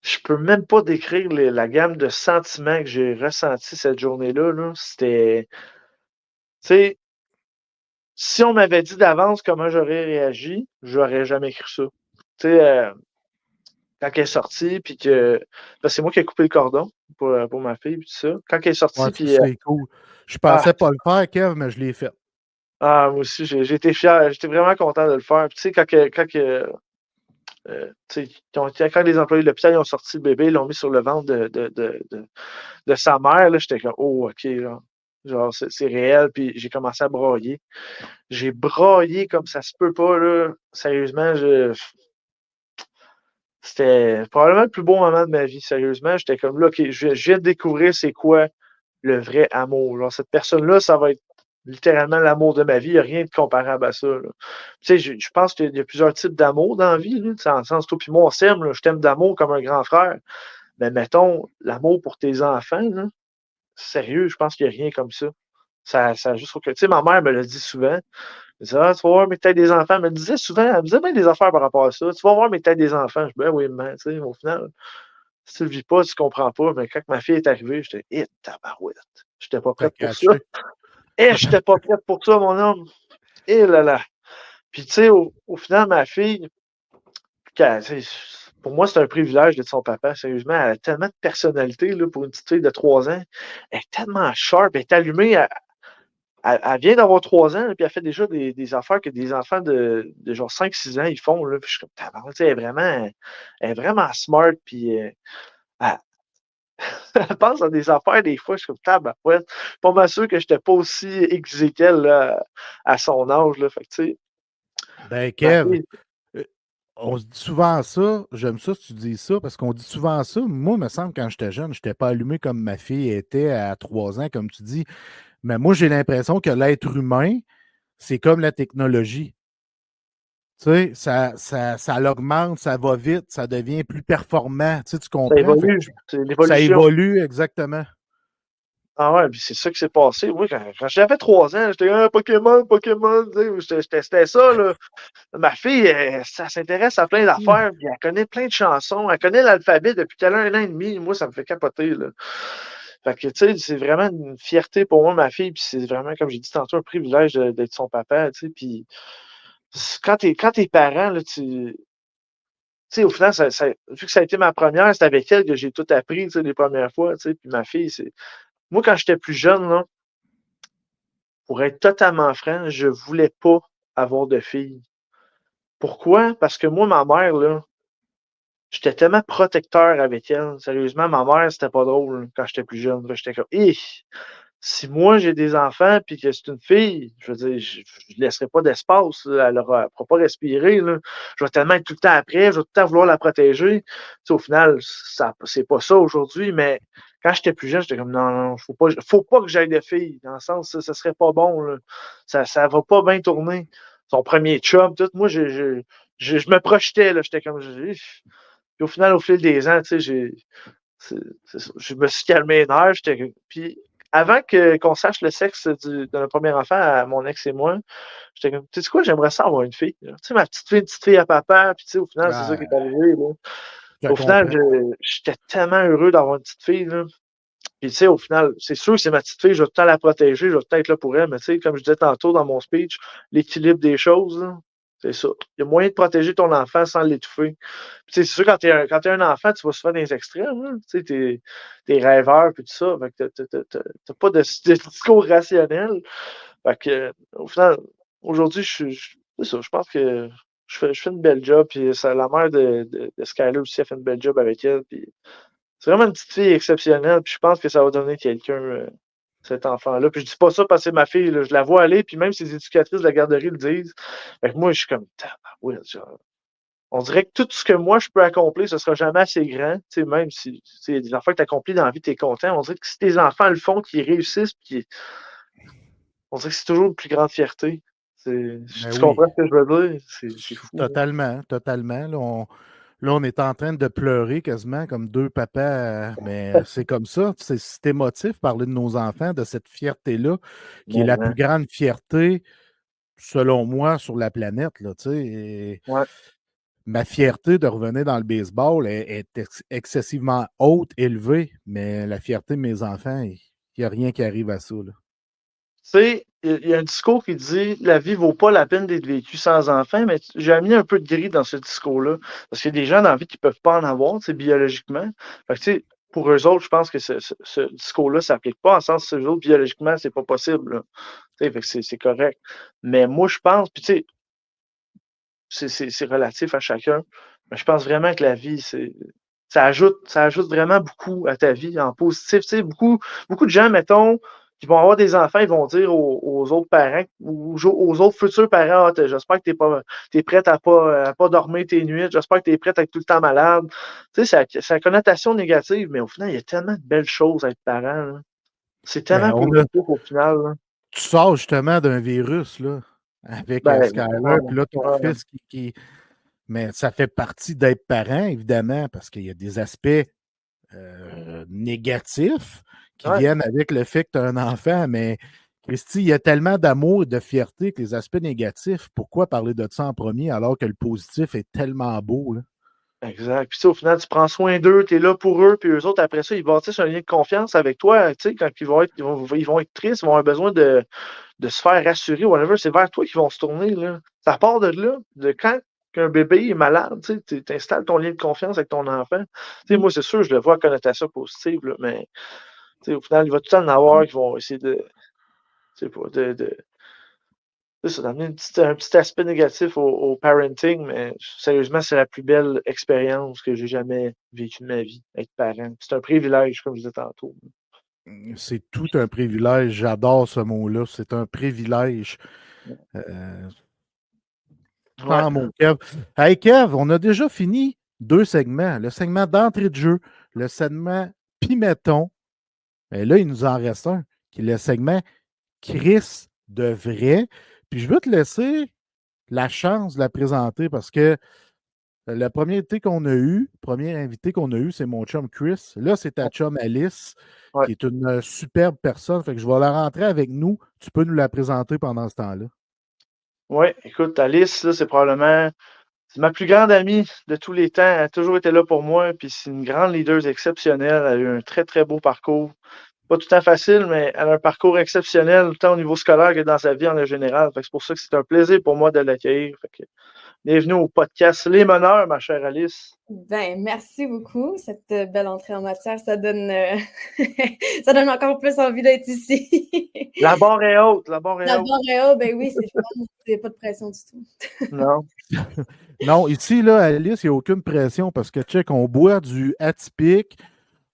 S4: Je peux même pas décrire la gamme de sentiments que j'ai ressenti cette journée-là, là. C'était. Tu sais, si on m'avait dit d'avance comment j'aurais réagi, j'aurais jamais cru ça. Tu sais, quand elle est sortie, puis que. Parce que c'est moi qui ai coupé le cordon pour ma fille, puis tout ça. Quand elle est
S3: Ouais,
S4: sortie,
S3: ça,
S4: puis.
S3: c'est cool. Je
S4: Ah,
S3: pensais pas le faire, Kev, mais je l'ai fait.
S4: moi aussi, j'ai été fier, j'étais vraiment content de le faire. Puis, tu sais, tu sais, quand les employés de l'hôpital ils ont sorti le bébé, ils l'ont mis sur le ventre de sa mère, là, j'étais comme, oh, OK, là. Genre, c'est réel, puis j'ai commencé à brailler. J'ai braillé comme ça se peut pas, là. Sérieusement, c'était probablement le plus beau moment de ma vie, sérieusement. J'étais comme là, OK, je viens de découvrir c'est quoi le vrai amour. Genre, cette personne-là, ça va être littéralement l'amour de ma vie. Il n'y a rien de comparable à ça, là. Tu sais, je pense qu'il y a plusieurs types d'amour dans la vie, là. Tu sais, en le sens, toi puis moi, on s'aime, là. Je t'aime d'amour comme un grand frère. Mais mettons, l'amour pour tes enfants, là, sérieux, je pense qu'il n'y a rien comme ça. Ça a juste aucun. Tu sais, ma mère me l'a dit souvent. Elle disait, ah, tu vas voir, mais t'as des enfants. Elle me le disait souvent, elle me disait bien des affaires par rapport à ça. Tu vas voir, mais t'as des enfants. Je dis, ben oui, mais tu sais, au final, si tu le vis pas, tu comprends pas. Mais quand ma fille est arrivée, j'étais, tabarouette. J'étais pas
S3: T'as
S4: prête pour ça.
S3: catché.
S4: J'étais pas prête pour ça, mon homme. Là là. Puis, tu sais, au final, ma fille, pour moi, c'est un privilège d'être son papa. Sérieusement, elle a tellement de personnalité là, pour une petite fille de 3 ans. Elle est tellement sharp, elle est allumée. Elle vient d'avoir 3 ans, puis elle fait déjà des affaires que des enfants de genre 5-6 ans, ils font. Là, puis je suis comme, tabarnak, elle est vraiment smart, puis elle, elle pense à des affaires des fois. Je suis comme, tabarouette. Je suis pas mal sûr que je n'étais pas aussi aiguisé qu'elle là, à son âge. Là. Fait que, tu sais,
S3: Ben,
S4: ma
S3: Kev,
S4: fille,
S3: euh, on se dit souvent ça. J'aime ça si tu dis ça, parce qu'on dit souvent ça. Moi, il me semble, quand j'étais jeune, je n'étais pas allumé comme ma fille était à 3 ans, comme tu dis. Mais moi, j'ai l'impression que l'être humain, c'est comme la technologie. Tu sais, ça l'augmente, ça va vite, ça devient plus performant. Tu sais, tu
S4: ça
S3: comprends? Fait que
S4: évolue. C'est
S3: ça
S4: l'évolution.
S3: évolue exactement.
S4: Ah ouais, puis c'est ça qui s'est passé. Oui, quand j'avais 3 ans, j'étais Pokémon, Pokémon. Tu sais, c'était ça, là. Ma fille, ça s'intéresse à plein d'affaires, puis elle connaît plein de chansons, elle connaît l'alphabet depuis qu'elle a 1 an et demi. Moi, ça me fait capoter, là. Fait que, tu sais, c'est vraiment une fierté pour moi, ma fille, puis c'est vraiment, comme j'ai dit tantôt, un privilège d'être son papa, tu sais, puis quand t'es parent, là, tu sais, au final, vu que ça a été ma première, c'est avec elle que j'ai tout appris, tu sais, les premières fois, tu sais, puis ma fille, c'est. Moi, quand j'étais plus jeune, là, pour être totalement franc, je voulais pas avoir de fille. Pourquoi? Parce que moi, ma mère, là, j'étais tellement protecteur avec elle. Sérieusement, ma mère, c'était pas drôle quand j'étais plus jeune. J'étais comme, si moi j'ai des enfants puis que c'est une fille, je veux dire, je laisserai pas d'espace. Là. Elle pourra pas respirer. Là. Je vais tellement être tout le temps après, je vais tout le temps vouloir la protéger. Tu sais, au final, c'est pas ça aujourd'hui, mais quand j'étais plus jeune, j'étais comme non, non, faut pas que j'aille de fille. Dans le sens, ça serait pas bon. Là. Ça va pas bien tourner. Son premier chum, tout. Moi, je me projetais, là. J'étais comme. Puis au final, au fil des ans, tu sais, c'est- je me suis calmé les nerfs. Puis avant qu'on sache le sexe de notre premier enfant, à mon ex et moi, j'étais comme, tu sais quoi, j'aimerais ça avoir une fille. Là. Tu sais, ma petite fille, une petite fille à papa, puis tu sais, au final, c'est ça qui est
S3: Ah,
S4: arrivé. Là.
S3: je
S4: Au final,
S3: comprends.
S4: j'étais tellement heureux d'avoir une petite fille. Là. Puis tu sais, au final, c'est sûr que c'est ma petite fille, je vais tout le temps la protéger, je vais tout le temps être là pour elle, mais tu sais, comme je disais tantôt dans mon speech, l'équilibre des choses, là, c'est ça. Il y a moyen de protéger ton enfant sans l'étouffer. C'est sûr, quand t'es un enfant, tu vas souvent dans les extrêmes. Hein. Tu sais, t'es rêveur puis tout ça. Fait que t'as pas de discours rationnel. Fait que, au final, aujourd'hui, c'est ça, je pense que je fais une belle job. Puis la mère de Skyler aussi a fait une belle job avec elle. Puis C'est vraiment une petite fille exceptionnelle, puis je pense que ça va devenir quelqu'un, cet enfant-là. Puis je dis pas ça parce que c'est ma fille, là, je la vois aller, puis même ses éducatrices de la garderie le disent. Fait que moi, je suis comme, tabarouette, genre. On dirait que tout ce que moi je peux accomplir, ce sera jamais assez grand. Tu sais, même si il y a des enfants que tu accomplis dans la vie, tu es content. On dirait que si tes enfants le font, qu'ils réussissent, puis on dirait que c'est toujours une plus grande fierté.
S3: Ben
S4: Tu
S3: oui,
S4: comprends ce que je veux dire? C'est fou. Là.
S3: totalement, totalement. Là, on est en train de pleurer quasiment comme deux papas, mais c'est comme ça. C'est émotif parler de nos enfants, de cette fierté-là, qui est
S4: Mais,
S3: la
S4: hein,
S3: plus grande fierté, selon moi, sur la planète. Là, tu sais. Et
S4: ouais.
S3: ma fierté de revenir dans le baseball est excessivement haute, élevée, mais la fierté de mes enfants, il n'y a rien qui arrive à ça. Là.
S4: Tu sais, il y a un discours qui dit la vie vaut pas la peine d'être vécue sans enfant, mais j'ai mis un peu de gris dans ce discours-là. Parce qu'il y a des gens dans la vie qui peuvent pas en avoir, tu sais, biologiquement. Fait que, tu sais, pour eux autres, je pense que ce discours-là s'applique pas, en sens que eux autres, biologiquement, c'est pas possible. Là. Tu sais, fait que c'est correct. Mais moi, je pense, puis tu sais, c'est relatif à chacun. Mais je pense vraiment que la vie, ça ajoute vraiment beaucoup à ta vie en positif. Tu sais, beaucoup de gens, mettons, qui vont avoir des enfants, ils vont dire aux autres parents ou aux autres futurs parents, ah, j'espère que t'es prête à pas dormir tes nuits, j'espère que t'es prête à être tout le temps malade. Tu sais, ça a une connotation négative, mais au final, il y a tellement de belles choses à être parent. Là. C'est
S3: Ben,
S4: tellement positif au final. Là.
S3: tu sors justement d'un virus là, avec
S4: Ben,
S3: Skyler, puis là, ton fils Mais ça fait partie d'être parent, évidemment, parce qu'il y a des aspects négatifs qui
S4: ouais.
S3: viennent avec le fait que tu as un enfant, mais Christy, il y a tellement d'amour et de fierté que les aspects négatifs, pourquoi parler de ça en premier alors que le positif est tellement beau? Là?
S4: Exact. Puis, tu sais, au final, tu prends soin d'eux, tu es là pour eux, puis eux autres, après ça, ils bâtissent un lien de confiance avec toi. Tu sais, quand ils vont être tristes, ils vont avoir besoin de se faire rassurer, whatever, c'est vers toi qu'ils vont se tourner, là. Ça part de là, de quand qu'un bébé est malade, tu installes ton lien de confiance avec ton enfant. Tu sais, moi, c'est sûr, je le vois à connotation positive, là, mais, tu sais, au final, il va tout le temps en avoir qui vont essayer je sais pas, c'est ça, d'amener un petit aspect négatif au parenting, mais sérieusement, c'est la plus belle expérience que j'ai jamais vécue de ma vie, être parent. C'est un privilège, comme je disais tantôt.
S3: C'est tout un privilège. J'adore ce mot-là. C'est un privilège. Euh,
S4: Ouais,
S3: Sans mots, Kev. Hey, Kev, on a déjà fini deux segments. Le segment d'entrée de jeu, le segment Pimeton. Et là, il nous en reste un, qui est le segment Chris de vrai. Puis je veux te laisser la chance de la présenter parce que le premier invité qu'on a eu, c'est mon chum Chris. Là, c'est ta chum Alice,
S4: ouais.
S3: qui est une superbe personne. Fait que je vais la rentrer avec nous. Tu peux nous la présenter pendant ce temps-là.
S4: Ouais, écoute, Alice, là, c'est ma plus grande amie de tous les temps. Elle a toujours été là pour moi, puis c'est une grande leader exceptionnelle. Elle a eu un très, très beau parcours. Pas tout le temps facile, mais elle a un parcours exceptionnel, tant au niveau scolaire que dans sa vie en général. Fait que c'est pour ça que c'est un plaisir pour moi de l'accueillir. Fait que bienvenue au podcast Les Meneurs, ma chère Alice.
S5: Ben, merci beaucoup. Cette belle entrée en matière, ça donne, ça donne encore plus envie d'être ici.
S4: La barre est haute, la barre est
S5: La
S4: haute.
S5: barre est haute, ben oui, c'est fun. C'est pas de pression du tout.
S4: Non.
S3: Non, ici, là, Alice, il n'y a aucune pression parce que, check, on boit du atypique,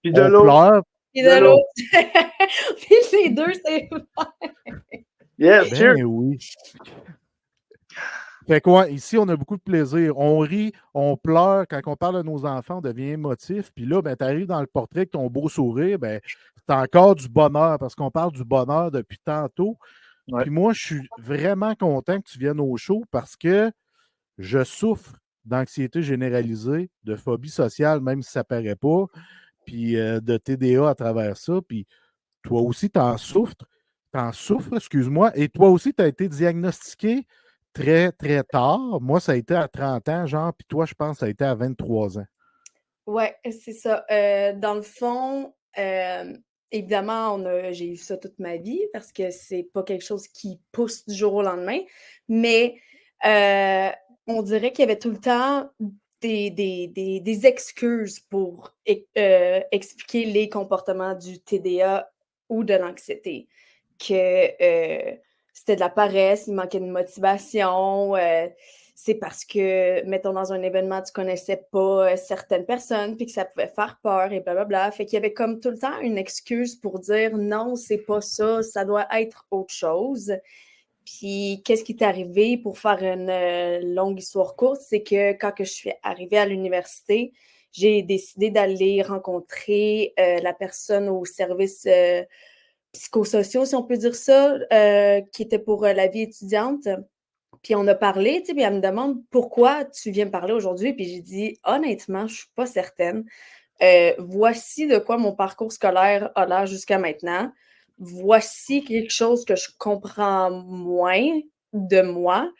S4: Puis de
S3: on
S4: l'eau.
S3: pleure.
S5: Puis
S4: De
S5: de
S4: l'eau.
S5: l'autre. Puis les deux, c'est
S4: Yes, cheers.
S3: Ben oui. Fait quoi, ici, on a beaucoup de plaisir. On rit, on pleure. Quand on parle de nos enfants, on devient émotif. Puis là, ben, tu arrives dans le portrait avec ton beau sourire, ben, c'est encore du bonheur parce qu'on parle du bonheur depuis tantôt.
S4: Ouais.
S3: Puis moi, je suis vraiment content que tu viennes au show parce que je souffre d'anxiété généralisée, de phobie sociale, même si ça ne paraît pas, puis de TDA à travers ça. Puis toi aussi, t'en souffres, excuse-moi, et toi aussi, tu as été diagnostiqué très, très tard. Moi, ça a été à 30 ans, genre, puis toi, je pense que ça a été à 23 ans.
S5: Ouais, c'est ça. Dans le fond, évidemment, j'ai eu ça toute ma vie parce que c'est pas quelque chose qui pousse du jour au lendemain, mais on dirait qu'il y avait tout le temps des excuses pour expliquer les comportements du TDA ou de l'anxiété. Que c'était de la paresse, il manquait de motivation, c'est parce que, mettons, dans un événement, tu connaissais pas certaines personnes, puis que ça pouvait faire peur et blablabla. Fait qu'il y avait comme tout le temps une excuse pour dire non, c'est pas ça, ça doit être autre chose. Puis, qu'est-ce qui est arrivé pour faire une longue histoire courte, c'est que quand que je suis arrivée à l'université, j'ai décidé d'aller rencontrer la personne au service psychosociaux, si on peut dire ça, qui était pour la vie étudiante. Puis on a parlé, tu sais, puis elle me demande pourquoi tu viens me parler aujourd'hui. Puis j'ai dit honnêtement, je suis pas certaine. Voici de quoi mon parcours scolaire a l'air jusqu'à maintenant. Voici quelque chose que je comprends moins de moi.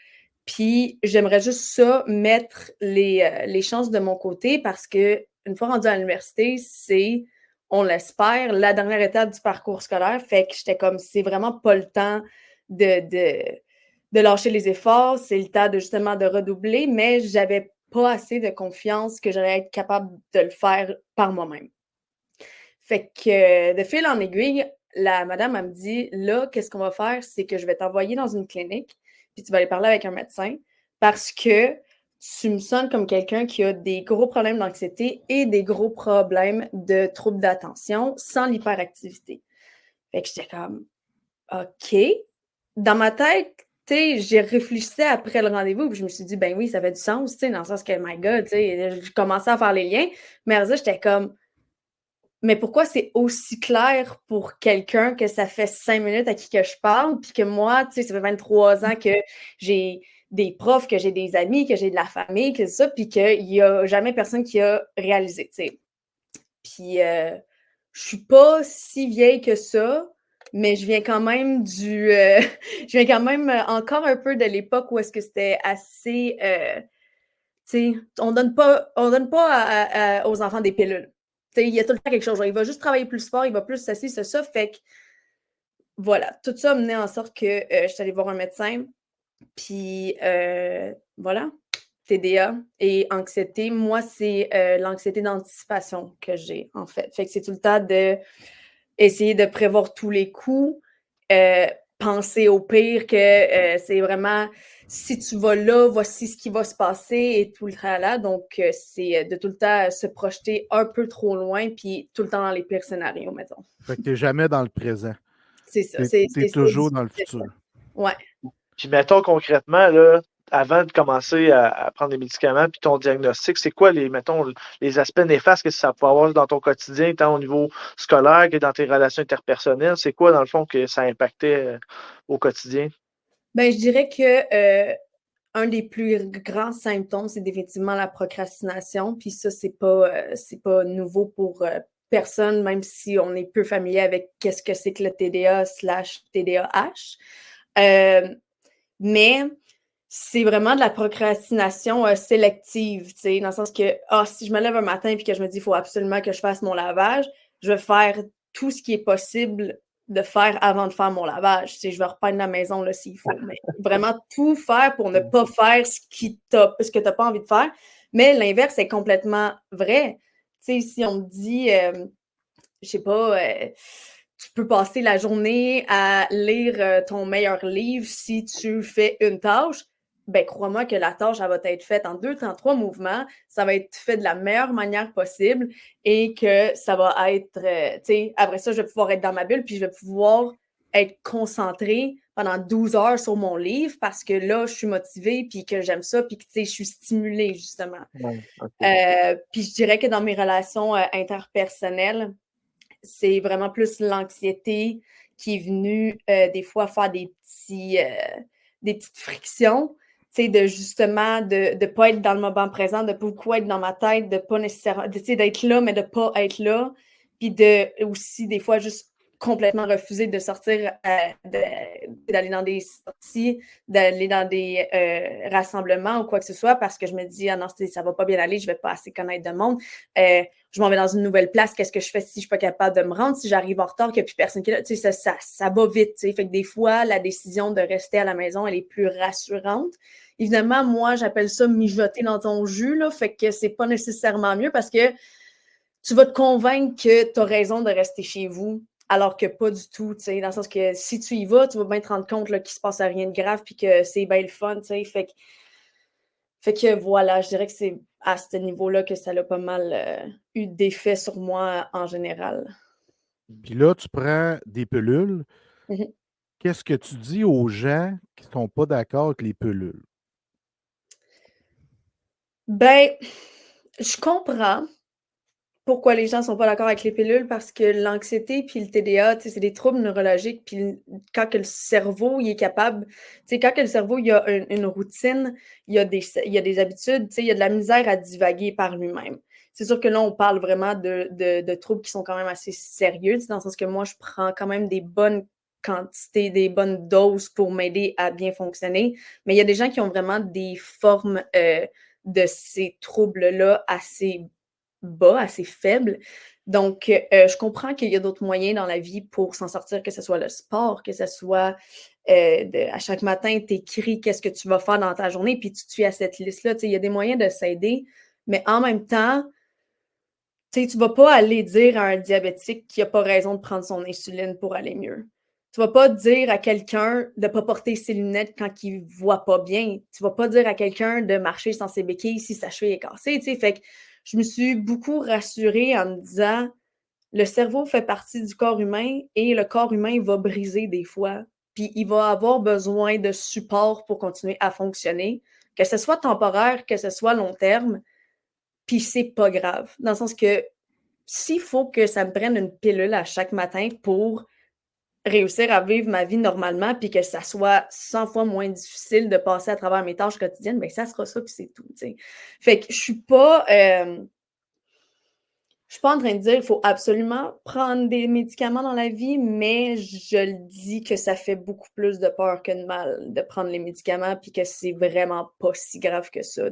S5: Puis j'aimerais juste ça, mettre les chances de mon côté parce que une fois rendue à l'université, c'est, on l'espère, la dernière étape du parcours scolaire. Fait que j'étais comme, c'est vraiment pas le temps de lâcher les efforts, c'est le temps de justement de redoubler, mais j'avais pas assez de confiance que j'allais être capable de le faire par moi-même. Fait que de fil en aiguille, la madame, elle me dit, là, qu'est-ce qu'on va faire? C'est que je vais t'envoyer dans une clinique, puis tu vas aller parler avec un médecin parce que tu me sonnes comme quelqu'un qui a des gros problèmes d'anxiété et des gros problèmes de troubles d'attention sans l'hyperactivité. Fait que j'étais comme, OK. Dans ma tête, tu sais, j'ai réfléchi après le rendez-vous, puis je me suis dit, ben oui, ça fait du sens, tu sais, dans le sens que, my God, tu sais, je commençais à faire les liens. Mais après ça, j'étais comme, mais pourquoi c'est aussi clair pour quelqu'un que ça fait 5 minutes à qui que je parle, puis que moi, tu sais, ça fait 23 ans que j'ai des profs, que j'ai des amis, que j'ai de la famille, que ça, puis qu'il n'y a jamais personne qui a réalisé, tu sais. Puis, je suis pas si vieille que ça, mais je viens quand même je viens quand même encore un peu de l'époque où est-ce que c'était assez, tu sais, on donne pas aux enfants des pilules. Tu sais, il y a tout le temps quelque chose. Genre, il va juste travailler plus fort, il va plus ceci, c'est ça. Fait que, voilà, tout ça a mené en sorte que je suis allée voir un médecin. Puis, voilà, TDA et anxiété. Moi, c'est l'anxiété d'anticipation que j'ai, en fait. Fait que c'est tout le temps d'essayer de prévoir tous les coups, penser au pire, que c'est vraiment, si tu vas là, voici ce qui va se passer et tout le tralala. Donc, c'est de tout le temps se projeter un peu trop loin, puis tout le temps dans les pires scénarios, mettons.
S3: Fait que tu n'es jamais dans le présent.
S5: C'est ça.
S3: Tu es toujours dans le futur.
S5: Ouais.
S4: Puis mettons concrètement, là, avant de commencer à prendre des médicaments, puis ton diagnostic, c'est quoi mettons, les aspects néfastes que ça peut avoir dans ton quotidien, tant au niveau scolaire que dans tes relations interpersonnelles? C'est quoi, dans le fond, que ça impactait au quotidien?
S5: Ben, je dirais que un des plus grands symptômes, c'est définitivement la procrastination. Puis ça, c'est pas nouveau pour personne, même si on est peu familier avec qu'est-ce que c'est que le TDA/TDAH. Mais c'est vraiment de la procrastination sélective, tu sais, dans le sens que si je me lève un matin et que je me dis il faut absolument que je fasse mon lavage, je vais faire tout ce qui est possible de faire avant de faire mon lavage. Tu sais, je vais repeindre la maison là, s'il faut. Mais vraiment tout faire pour ne pas faire ce que tu n'as pas envie de faire. Mais l'inverse est complètement vrai. Tu sais, si on me dit, je sais pas, tu peux passer la journée à lire ton meilleur livre si tu fais une tâche, ben crois-moi que la tâche, elle va être faite en 2 temps, 3 mouvements, ça va être fait de la meilleure manière possible et que ça va être, tu sais, après ça, je vais pouvoir être dans ma bulle puis je vais pouvoir être concentrée pendant 12 heures sur mon livre parce que là, je suis motivée puis que j'aime ça puis que, tu sais, je suis stimulée, justement.
S4: Ouais, okay.
S5: Puis je dirais que dans mes relations interpersonnelles, c'est vraiment plus l'anxiété qui est venue des fois faire des petites frictions, tu sais, de justement de ne pas être dans le moment présent, de beaucoup être dans ma tête, de pas nécessairement, tu sais, d'être là, mais de pas être là, puis de aussi des fois juste complètement refuser de sortir, d'aller dans des sorties, d'aller dans des rassemblements ou quoi que ce soit parce que je me dis, ah non, ça va pas bien aller, je vais pas assez connaître de monde. Je m'en vais dans une nouvelle place, qu'est-ce que je fais si je suis pas capable de me rendre, si j'arrive en retard, qu'il n'y a plus personne qui est là, tu sais, ça va vite, tu sais. Fait que des fois, la décision de rester à la maison, elle est plus rassurante. Évidemment, moi, j'appelle ça mijoter dans ton jus, là, fait que c'est pas nécessairement mieux parce que tu vas te convaincre que tu as raison de rester chez vous, alors que pas du tout, tu sais, dans le sens que si tu y vas, tu vas bien te rendre compte là, qu'il se passe rien de grave puis que c'est bien le fun, tu sais, fait que Fait que voilà, je dirais que c'est à ce niveau-là que ça a pas mal eu d'effet sur moi en général.
S3: Puis là, tu prends des pilules.
S5: Mhm.
S3: Qu'est-ce que tu dis aux gens qui ne sont pas d'accord avec les pilules?
S5: Ben, je comprends pourquoi les gens sont pas d'accord avec les pilules parce que l'anxiété puis le TDA, tu sais, c'est des troubles neurologiques. Puis quand que le cerveau il est capable, tu sais, quand que le cerveau il a une routine, il y a des habitudes, tu sais, il y a de la misère à divaguer par lui-même. C'est sûr que là, on parle vraiment de troubles qui sont quand même assez sérieux, tu sais, dans le sens que moi, je prends quand même des bonnes quantités, des bonnes doses pour m'aider à bien fonctionner. Mais il y a des gens qui ont vraiment des formes de ces troubles-là assez bas, assez faible. Donc, je comprends qu'il y a d'autres moyens dans la vie pour s'en sortir, que ce soit le sport, que ce soit à chaque matin, tu écris qu'est-ce que tu vas faire dans ta journée, puis tu te fies à cette liste-là. Il y a des moyens de s'aider, mais en même temps, tu ne vas pas aller dire à un diabétique qu'il n'a pas raison de prendre son insuline pour aller mieux. Tu ne vas pas dire à quelqu'un de ne pas porter ses lunettes quand il ne voit pas bien. Tu ne vas pas dire à quelqu'un de marcher sans ses béquilles si sa cheville est cassée. Fait que je me suis beaucoup rassurée en me disant le cerveau fait partie du corps humain et le corps humain va briser des fois. Puis il va avoir besoin de support pour continuer à fonctionner, que ce soit temporaire, que ce soit long terme. Puis c'est pas grave. Dans le sens que s'il faut que ça me prenne une pilule à chaque matin pour réussir à vivre ma vie normalement, puis que ça soit 100 fois moins difficile de passer à travers mes tâches quotidiennes, bien, ça sera ça, puis c'est tout, t'sais. Fait que je suis pas en train de dire qu'il faut absolument prendre des médicaments dans la vie, mais je le dis que ça fait beaucoup plus de peur que de mal de prendre les médicaments, puis que c'est vraiment pas si grave que ça.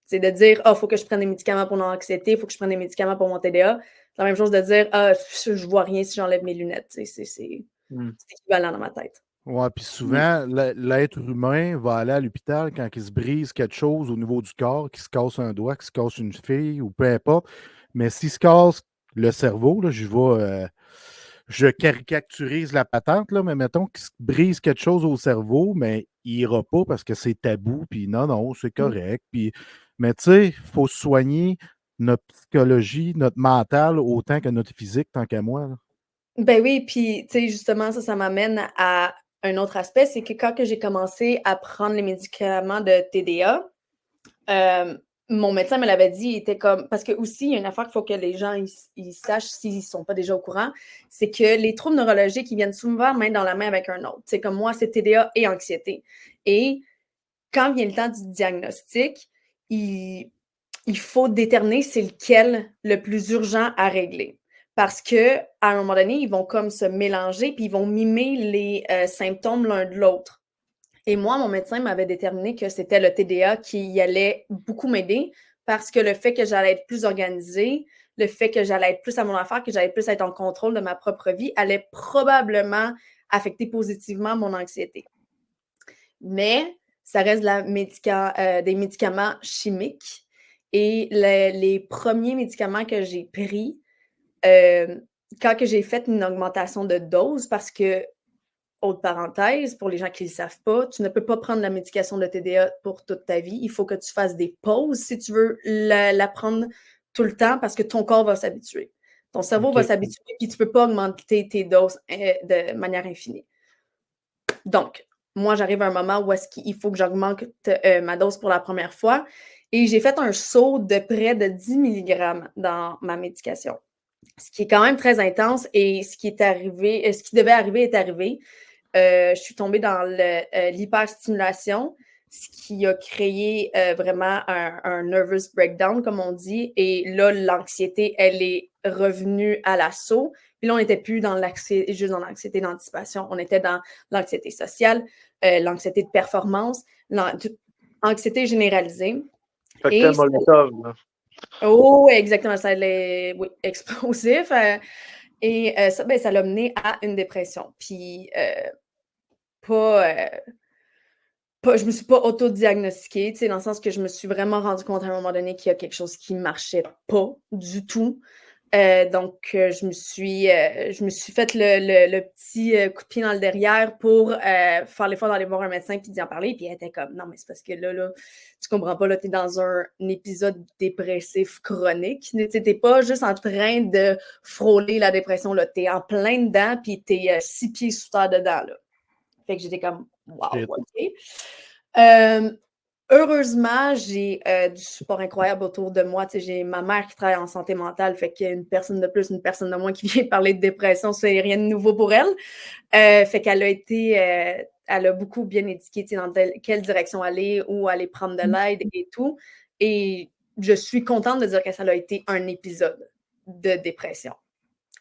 S5: C'est de dire, ah, il faut que je prenne des médicaments pour l'anxiété, il faut que je prenne des médicaments pour mon TDA. C'est la même chose de dire, ah, je vois rien si j'enlève mes lunettes. C'est équivalent dans ma tête.
S3: Ouais, puis souvent, l'être humain va aller à l'hôpital quand il se brise quelque chose au niveau du corps, qu'il se casse un doigt, qu'il se casse une fille ou peu importe. Mais s'il se casse le cerveau, là, je caricaturise la patente, là, mais mettons qu'il se brise quelque chose au cerveau, mais il ira pas parce que c'est tabou, puis non, c'est correct. Puis, mais tu sais, il faut soigner notre psychologie, notre mental, autant que notre physique, tant qu'à moi, là.
S5: Ben oui, puis tu sais, justement, ça m'amène à un autre aspect, c'est que quand que j'ai commencé à prendre les médicaments de TDA, mon médecin me l'avait dit, il était comme parce que aussi, il y a une affaire qu'il faut que les gens ils sachent s'ils ne sont pas déjà au courant, c'est que les troubles neurologiques, ils viennent souvent main dans la main avec un autre. C'est comme moi, c'est TDA et anxiété. Et quand vient le temps du diagnostic, il faut déterminer c'est lequel le plus urgent à régler. Parce qu'à un moment donné, ils vont comme se mélanger puis ils vont mimer les symptômes l'un de l'autre. Et moi, mon médecin m'avait déterminé que c'était le TDA qui allait beaucoup m'aider parce que le fait que j'allais être plus organisée, le fait que j'allais être plus à mon affaire, que j'allais plus être en contrôle de ma propre vie, allait probablement affecter positivement mon anxiété. Mais ça reste des médicaments chimiques. Et les premiers médicaments que j'ai pris, quand que j'ai fait une augmentation de dose, parce que, autre parenthèse, pour les gens qui ne le savent pas, tu ne peux pas prendre la médication de TDA pour toute ta vie. Il faut que tu fasses des pauses si tu veux la prendre tout le temps parce que ton corps va s'habituer. Ton cerveau va
S3: OK.
S5: s'habituer et tu ne peux pas augmenter tes doses de manière infinie. Donc, moi, j'arrive à un moment où est-ce qu'il faut que j'augmente ma dose pour la première fois. Et j'ai fait un saut de près de 10 mg dans ma médication. Ce qui est quand même très intense et ce qui devait arriver est arrivé. Je suis tombée dans l'hyperstimulation, ce qui a créé vraiment un nervous breakdown, comme on dit. Et là, l'anxiété, elle est revenue à l'assaut. Puis là, on n'était plus juste dans l'anxiété d'anticipation. On était dans l'anxiété sociale, l'anxiété de performance, l'anxiété généralisée.
S4: Cocktail Molotov, là.
S5: Oh, exactement. Ça l'est explosif. Ça, ben, ça l'a mené à une dépression. Puis, je me suis pas auto-diagnostiquée, dans le sens que je me suis vraiment rendu compte à un moment donné qu'il y a quelque chose qui marchait pas du tout. Je me suis fait le petit coup de pied dans le derrière pour faire l'effort d'aller voir un médecin puis d'y en parler. Puis elle était comme, non, mais c'est parce que là, tu comprends pas, là, t'es dans un épisode dépressif chronique. Tu t'es pas juste en train de frôler la dépression, là. T'es en plein dedans puis t'es 6 pieds sous terre dedans, là. Fait que j'étais comme, wow, OK. Heureusement, j'ai du support incroyable autour de moi. Tu sais, j'ai ma mère qui travaille en santé mentale, fait qu'une personne de plus, une personne de moins qui vient parler de dépression, c'est rien de nouveau pour elle. Fait qu'elle a été, elle a beaucoup bien éduqué, tu sais, dans quelle direction aller, où aller prendre de l'aide et tout. Et je suis contente de dire que ça a été un épisode de dépression.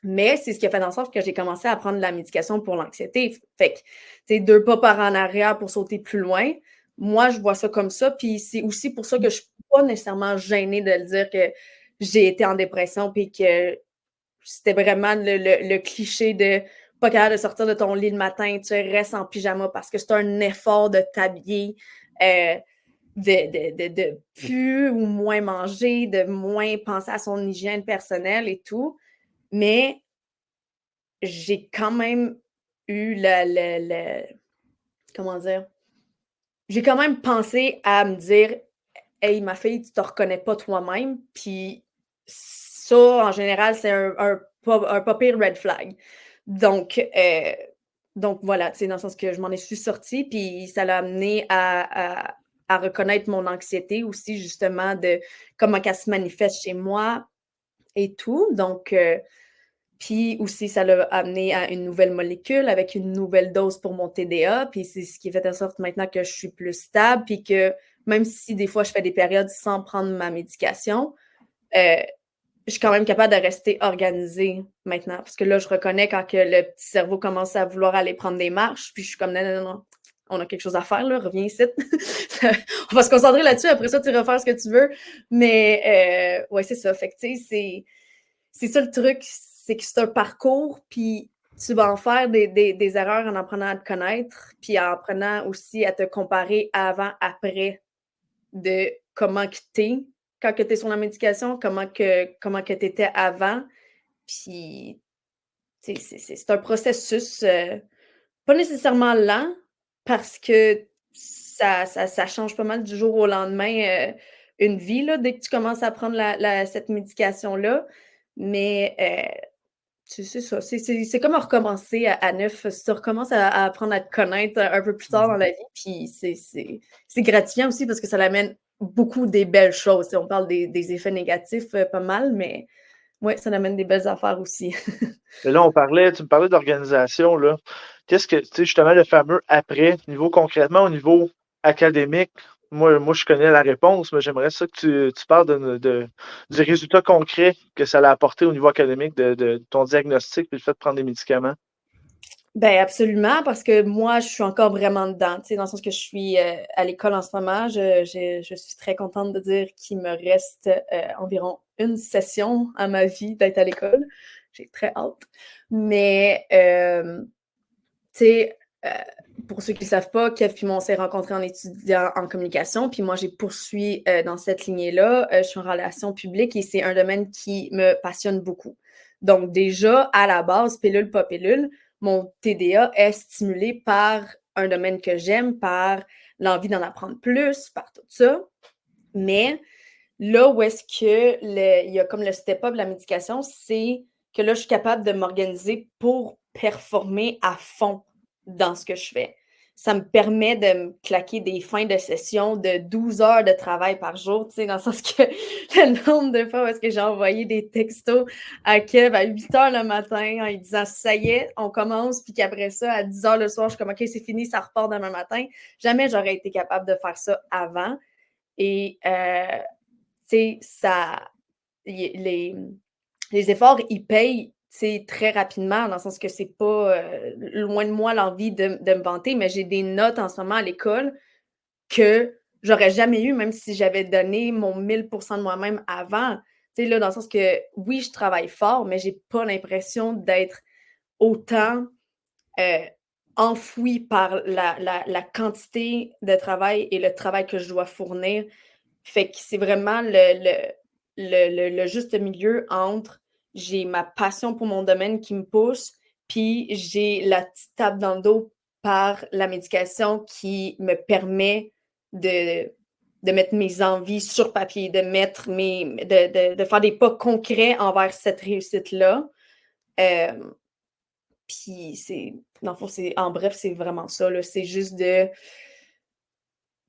S5: Mais c'est ce qui a fait en sorte que j'ai commencé à prendre de la médication pour l'anxiété. Fait que, tu sais, 2 pas par en arrière pour sauter plus loin. Moi, je vois ça comme ça. Puis c'est aussi pour ça que je suis pas nécessairement gênée de le dire que j'ai été en dépression puis que c'était vraiment le cliché de pas capable de sortir de ton lit le matin, tu restes en pyjama parce que c'est un effort de t'habiller, de plus ou moins manger, de moins penser à son hygiène personnelle et tout. Mais j'ai quand même eu comment dire? J'ai quand même pensé à me dire: «Hey, ma fille, tu te reconnais pas toi-même», puis ça, en général, c'est un pas pire red flag. Donc voilà, tu sais, dans le sens que je m'en suis sortie, puis ça l'a amené à reconnaître mon anxiété aussi, justement, de comment qu'elle se manifeste chez moi et tout. Puis aussi, ça l'a amené à une nouvelle molécule avec une nouvelle dose pour mon TDA. Puis c'est ce qui fait en sorte maintenant que je suis plus stable. Puis que même si des fois je fais des périodes sans prendre ma médication, je suis quand même capable de rester organisée maintenant. Parce que là, je reconnais quand que le petit cerveau commence à vouloir aller prendre des marches. Puis je suis comme non, non, non, on a quelque chose à faire, là, reviens ici. On va se concentrer là-dessus. Après ça, tu vas faire ce que tu veux. Mais ouais, c'est ça. Fait que tu sais, c'est ça le truc, c'est que c'est un parcours, puis tu vas en faire des erreurs en apprenant à te connaître, puis en apprenant aussi à te comparer avant, après, de comment que t'es quand tu es sur la médication, comment que tu étais avant. Puis, c'est un processus pas nécessairement lent, parce que ça change pas mal du jour au lendemain une vie, là, dès que tu commences à prendre cette médication-là. Mais c'est ça, c'est comme recommencer à neuf. Si tu recommences à apprendre à te connaître un peu plus tard dans la vie, puis c'est gratifiant aussi parce que ça l'amène beaucoup des belles choses. Tu sais, on parle des effets négatifs pas mal, mais ouais, ça amène des belles affaires aussi.
S4: Mais là, tu me parlais d'organisation, là. Qu'est-ce que, tu sais, justement, le fameux après, niveau concrètement, au niveau académique, moi, je connais la réponse, mais j'aimerais ça que tu parles du résultat concret que ça a apporté au niveau académique de ton diagnostic et le fait de prendre des médicaments.
S5: Ben absolument, parce que moi, je suis encore vraiment dedans, tu sais, dans le sens que je suis à l'école en ce moment. Je suis très contente de dire qu'il me reste environ une session à ma vie d'être à l'école. J'ai très hâte. Mais, tu sais, pour ceux qui ne savent pas, Kev et moi, on s'est rencontrés en étudiant en communication, puis moi, j'ai poursuivi dans cette lignée-là. Je suis en relations publiques et c'est un domaine qui me passionne beaucoup. Donc, déjà, à la base, pilule, pas pilule, mon TDA est stimulé par un domaine que j'aime, par l'envie d'en apprendre plus, par tout ça. Mais là où est-ce il y a comme le step-up de la médication, c'est que là, je suis capable de m'organiser pour performer à fond dans ce que je fais. Ça me permet de me claquer des fins de session de 12 heures de travail par jour, tu sais, dans le sens que le nombre de fois où est-ce que j'ai envoyé des textos à Kev à 8 heures le matin en lui disant « ça y est, on commence », puis qu'après ça, à 10 heures le soir, je suis comme « OK, c'est fini, ça repart demain matin ». Jamais j'aurais été capable de faire ça avant. Et tu sais, les efforts, ils payent très rapidement, dans le sens que c'est pas loin de moi l'envie de me vanter, mais j'ai des notes en ce moment à l'école que j'aurais jamais eu, même si j'avais donné mon 1000% de moi-même avant. Tu sais, là, dans le sens que oui, je travaille fort, mais j'ai pas l'impression d'être autant enfouie par la quantité de travail et le travail que je dois fournir. Fait que c'est vraiment le juste milieu entre j'ai ma passion pour mon domaine qui me pousse, puis j'ai la petite tape dans le dos par la médication qui me permet de mettre mes envies sur papier, de faire des pas concrets envers cette réussite-là. Puis dans le fond, en bref, c'est vraiment ça, là. C'est juste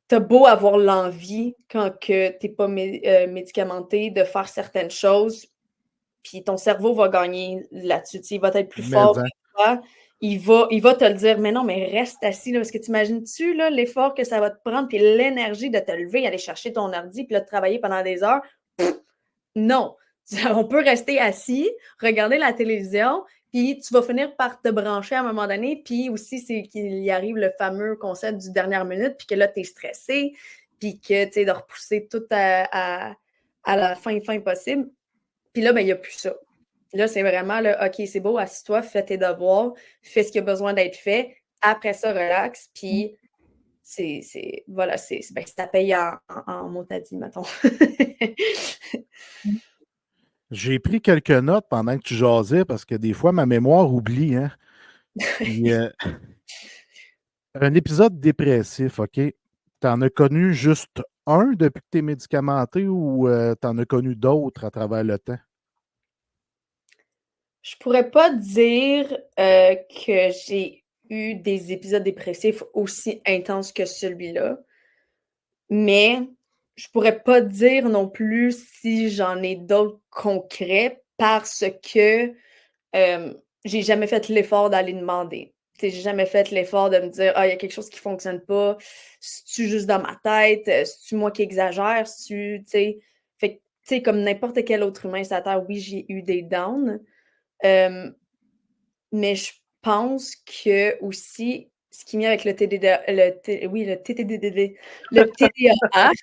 S5: t'as beau avoir l'envie quand que t'es pas médicamenté de faire certaines choses, puis ton cerveau va gagner là-dessus. Il va être plus fort que toi. Il va te le dire, mais non, mais reste assis, là, parce que t'imagines-tu là, l'effort que ça va te prendre, puis l'énergie de te lever, aller chercher ton ordi, puis là, de travailler pendant des heures? Non. On peut rester assis, regarder la télévision, puis tu vas finir par te brancher à un moment donné, puis aussi, c'est qu'il y arrive le fameux concept du dernière minute, puis que là, tu es stressé, puis que, tu sais, de repousser tout à la fin possible. Puis là, ben, il n'y a plus ça. Là, c'est vraiment, là, OK, c'est beau, assis-toi, fais tes devoirs, fais ce qui a besoin d'être fait. Après ça, relax, puis voilà, ça paye en mot à dit, mettons.
S3: J'ai pris quelques notes pendant que tu jasais parce que des fois, ma mémoire oublie. Hein? Puis, un épisode dépressif, OK? T'en as connu juste un depuis que tu es médicamenté ou t'en as connu d'autres à travers le temps?
S5: Je pourrais pas dire que j'ai eu des épisodes dépressifs aussi intenses que celui-là, mais je pourrais pas dire non plus si j'en ai d'autres concrets parce que j'ai jamais fait l'effort d'aller demander. J'ai jamais fait l'effort de me dire ah, il y a quelque chose qui fonctionne pas, c'est-tu juste dans ma tête, c'est-tu moi qui exagère, tu sais. Fait que, tu sais, comme n'importe quel autre humain sur la Terre, oui, j'ai eu des downs. Mais je pense que aussi, ce qui vient avec le TDD, le TTDD, le TDAH,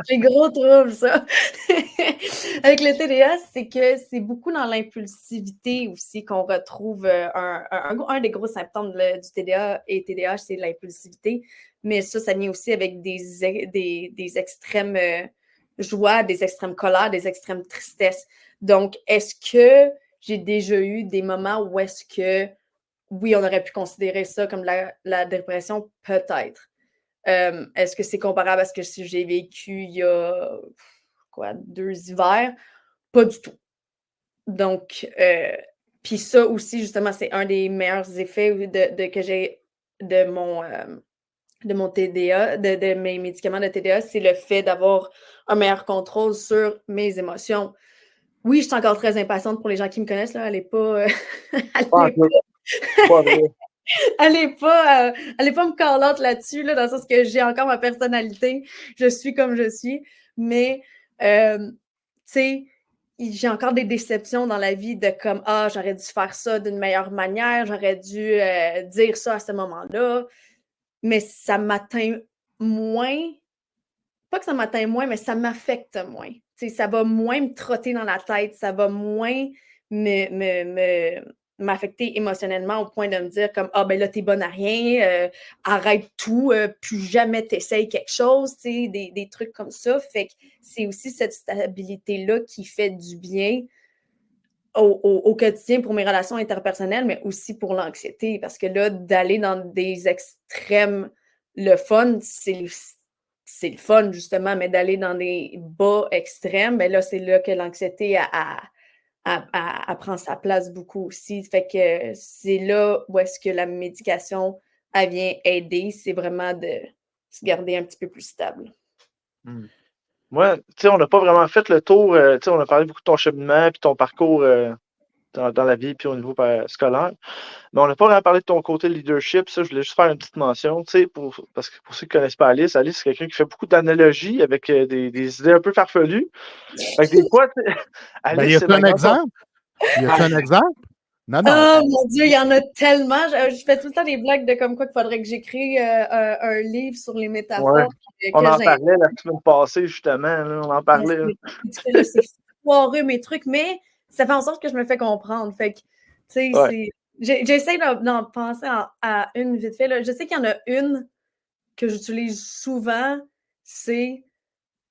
S5: j'ai gros trouble ça. Avec le TDAH, c'est que c'est beaucoup dans l'impulsivité aussi qu'on retrouve un des gros symptômes du TDA et TDAH, c'est l'impulsivité. Mais ça vient aussi avec des extrêmes joie, des extrêmes colère, des extrêmes tristesse. Donc, est-ce que j'ai déjà eu des moments où est-ce que, oui, on aurait pu considérer ça comme la dépression? Peut-être. Est-ce que c'est comparable à ce que j'ai vécu il y a 2 hivers? Pas du tout. Donc, puis ça aussi, justement, c'est un des meilleurs effets que j'ai de mon TDA, de mes médicaments de TDA, c'est le fait d'avoir un meilleur contrôle sur mes émotions. Oui, je suis encore très impatiente pour les gens qui me connaissent, là. Elle n'est pas... Elle n'est pas me call-out là-dessus, là, dans le sens que j'ai encore ma personnalité. Je suis comme je suis. Mais, tu sais, j'ai encore des déceptions dans la vie de comme, ah, j'aurais dû faire ça d'une meilleure manière, j'aurais dû dire ça à ce moment-là. Mais ça m'atteint moins. Pas que ça m'atteint moins, mais ça m'affecte moins. Tu sais, ça va moins me trotter dans la tête, ça va moins m'affecter émotionnellement au point de me dire comme ah ben là t'es bonne à rien, arrête tout, plus jamais t'essayes quelque chose, tu sais, des trucs comme ça. Fait que c'est aussi cette stabilité-là qui fait du bien au quotidien pour mes relations interpersonnelles, mais aussi pour l'anxiété. Parce que là, d'aller dans des extrêmes, le fun, c'est le fun, justement, mais d'aller dans des bas extrêmes, ben là, c'est là que l'anxiété prend sa place beaucoup aussi. Fait que c'est là où est-ce que la médication, elle vient aider. C'est vraiment de se garder un petit peu plus stable.
S4: Moi, tu sais, on n'a pas vraiment fait le tour. Tu sais, on a parlé beaucoup de ton cheminement puis ton parcours dans la vie puis au niveau scolaire. Mais on n'a pas vraiment parlé de ton côté leadership. Ça, je voulais juste faire une petite mention, tu sais, parce que pour ceux qui ne connaissent pas Alice, c'est quelqu'un qui fait beaucoup d'analogies avec des idées un peu farfelues. Fait que des fois, Alice,
S3: y a-t-il un exemple? Y a-t-il un exemple? Non.
S5: Oh mon Dieu, il y en a tellement. Je fais tout le temps des blagues de comme quoi qu'il faudrait que j'écris un livre sur les métaphores.
S4: Ouais. On en parlait la semaine passée, justement. Là, on en parlait.
S5: C'est foireux, mes trucs, mais ça fait en sorte que je me fais comprendre. Fait que, tu sais, j'essaie d'en penser à une vite fait. Là. Je sais qu'il y en a une que j'utilise souvent, c'est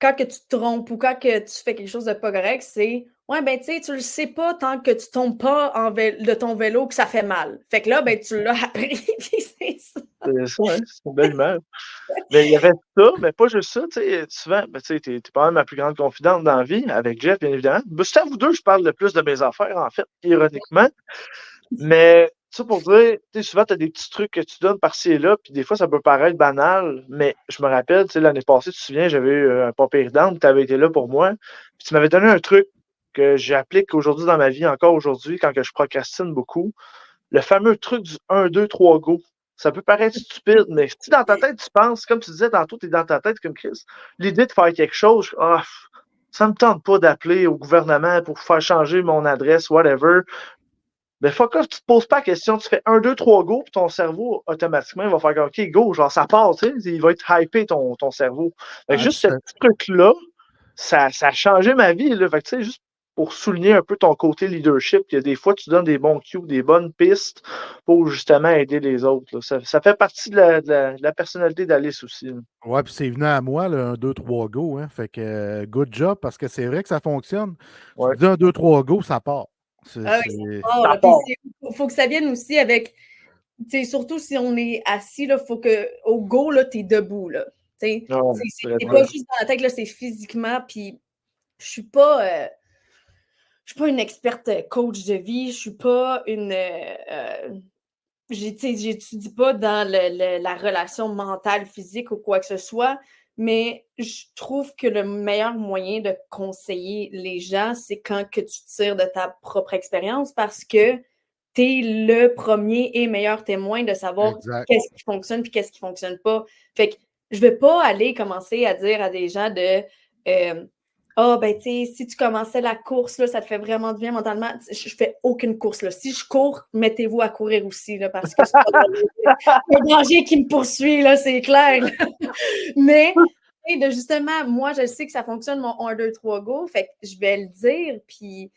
S5: quand que tu te trompes ou quand que tu fais quelque chose de pas correct, c'est Ouais, ben, tu sais, tu le sais pas tant que tu tombes pas de ton vélo que ça fait mal. Fait que là, ben, tu l'as appris, puis c'est ça.
S4: C'est ça, hein, c'est une belle image. Mais il y avait ça, mais pas juste ça, tu sais, souvent, ben, tu sais, t'es pas mal ma plus grande confidente dans la vie, avec Jeff, bien évidemment. Ben, c'est à vous deux, je parle le plus de mes affaires, en fait, ironiquement. Mais ça pour dire, tu sais, souvent, tu as des petits trucs que tu donnes par-ci et là, puis des fois, ça peut paraître banal, mais je me rappelle, tu sais, l'année passée, tu te souviens, j'avais eu un pas pire down, tu avais été là pour moi, puis tu m'avais donné un truc que j'applique aujourd'hui dans ma vie, encore aujourd'hui, quand que je procrastine beaucoup. Le fameux truc du 1, 2, 3 go. Ça peut paraître stupide, mais si dans ta tête, tu penses, comme tu disais tantôt, tu es dans ta tête comme Chris, l'idée de faire quelque chose, ça me tente pas d'appeler au gouvernement pour faire changer mon adresse, whatever. Mais fuck off, tu te poses pas la question, tu fais 1, 2, 3 go, puis ton cerveau, automatiquement, il va faire comme, OK, go, genre ça part, tu sais, il va être hypé ton cerveau. Fait que
S3: Ah,
S4: juste ce petit truc-là, ça a changé ma vie, là. Fait que tu sais, juste pour souligner un peu ton côté leadership, que des fois, tu donnes des bons cues, des bonnes pistes pour justement aider les autres, là. Ça fait partie de la personnalité d'Alice aussi, là.
S3: ouais, puis c'est venu à moi, le 1, 2, 3 go. Hein. Fait que good job, parce que c'est vrai que ça fonctionne. Tu
S4: Ouais,
S3: dis 1, 2, 3 go, ça part.
S5: Ah oui, c'est fort,
S4: ça
S5: là. Puis
S4: part.
S5: faut que ça vienne aussi avec, tu sais, surtout si on est assis, là, faut que, au go, là, t'es debout, là. Tu sais,
S4: Non,
S5: c'est pas juste dans la tête, là, c'est physiquement, puis je suis pas une experte coach de vie, je suis pas j'étudie pas dans la relation mentale, physique ou quoi que ce soit, mais je trouve que le meilleur moyen de conseiller les gens, c'est quand que tu tires de ta propre expérience parce que tu es le premier et meilleur témoin de savoir
S3: Exact.
S5: qu'est-ce qui fonctionne puis qu'est-ce qui fonctionne pas. Fait que je vais pas aller commencer à dire à des gens de ben, tu sais, si tu commençais la course, là, ça te fait vraiment du bien mentalement. Je fais aucune course, là. Si je cours, mettez-vous à courir aussi, là, parce que c'est pas un danger qui me poursuit, là, c'est clair. Mais, de justement, moi, je sais que ça fonctionne, mon 1, 2, 3 go. Fait que je vais le dire, puis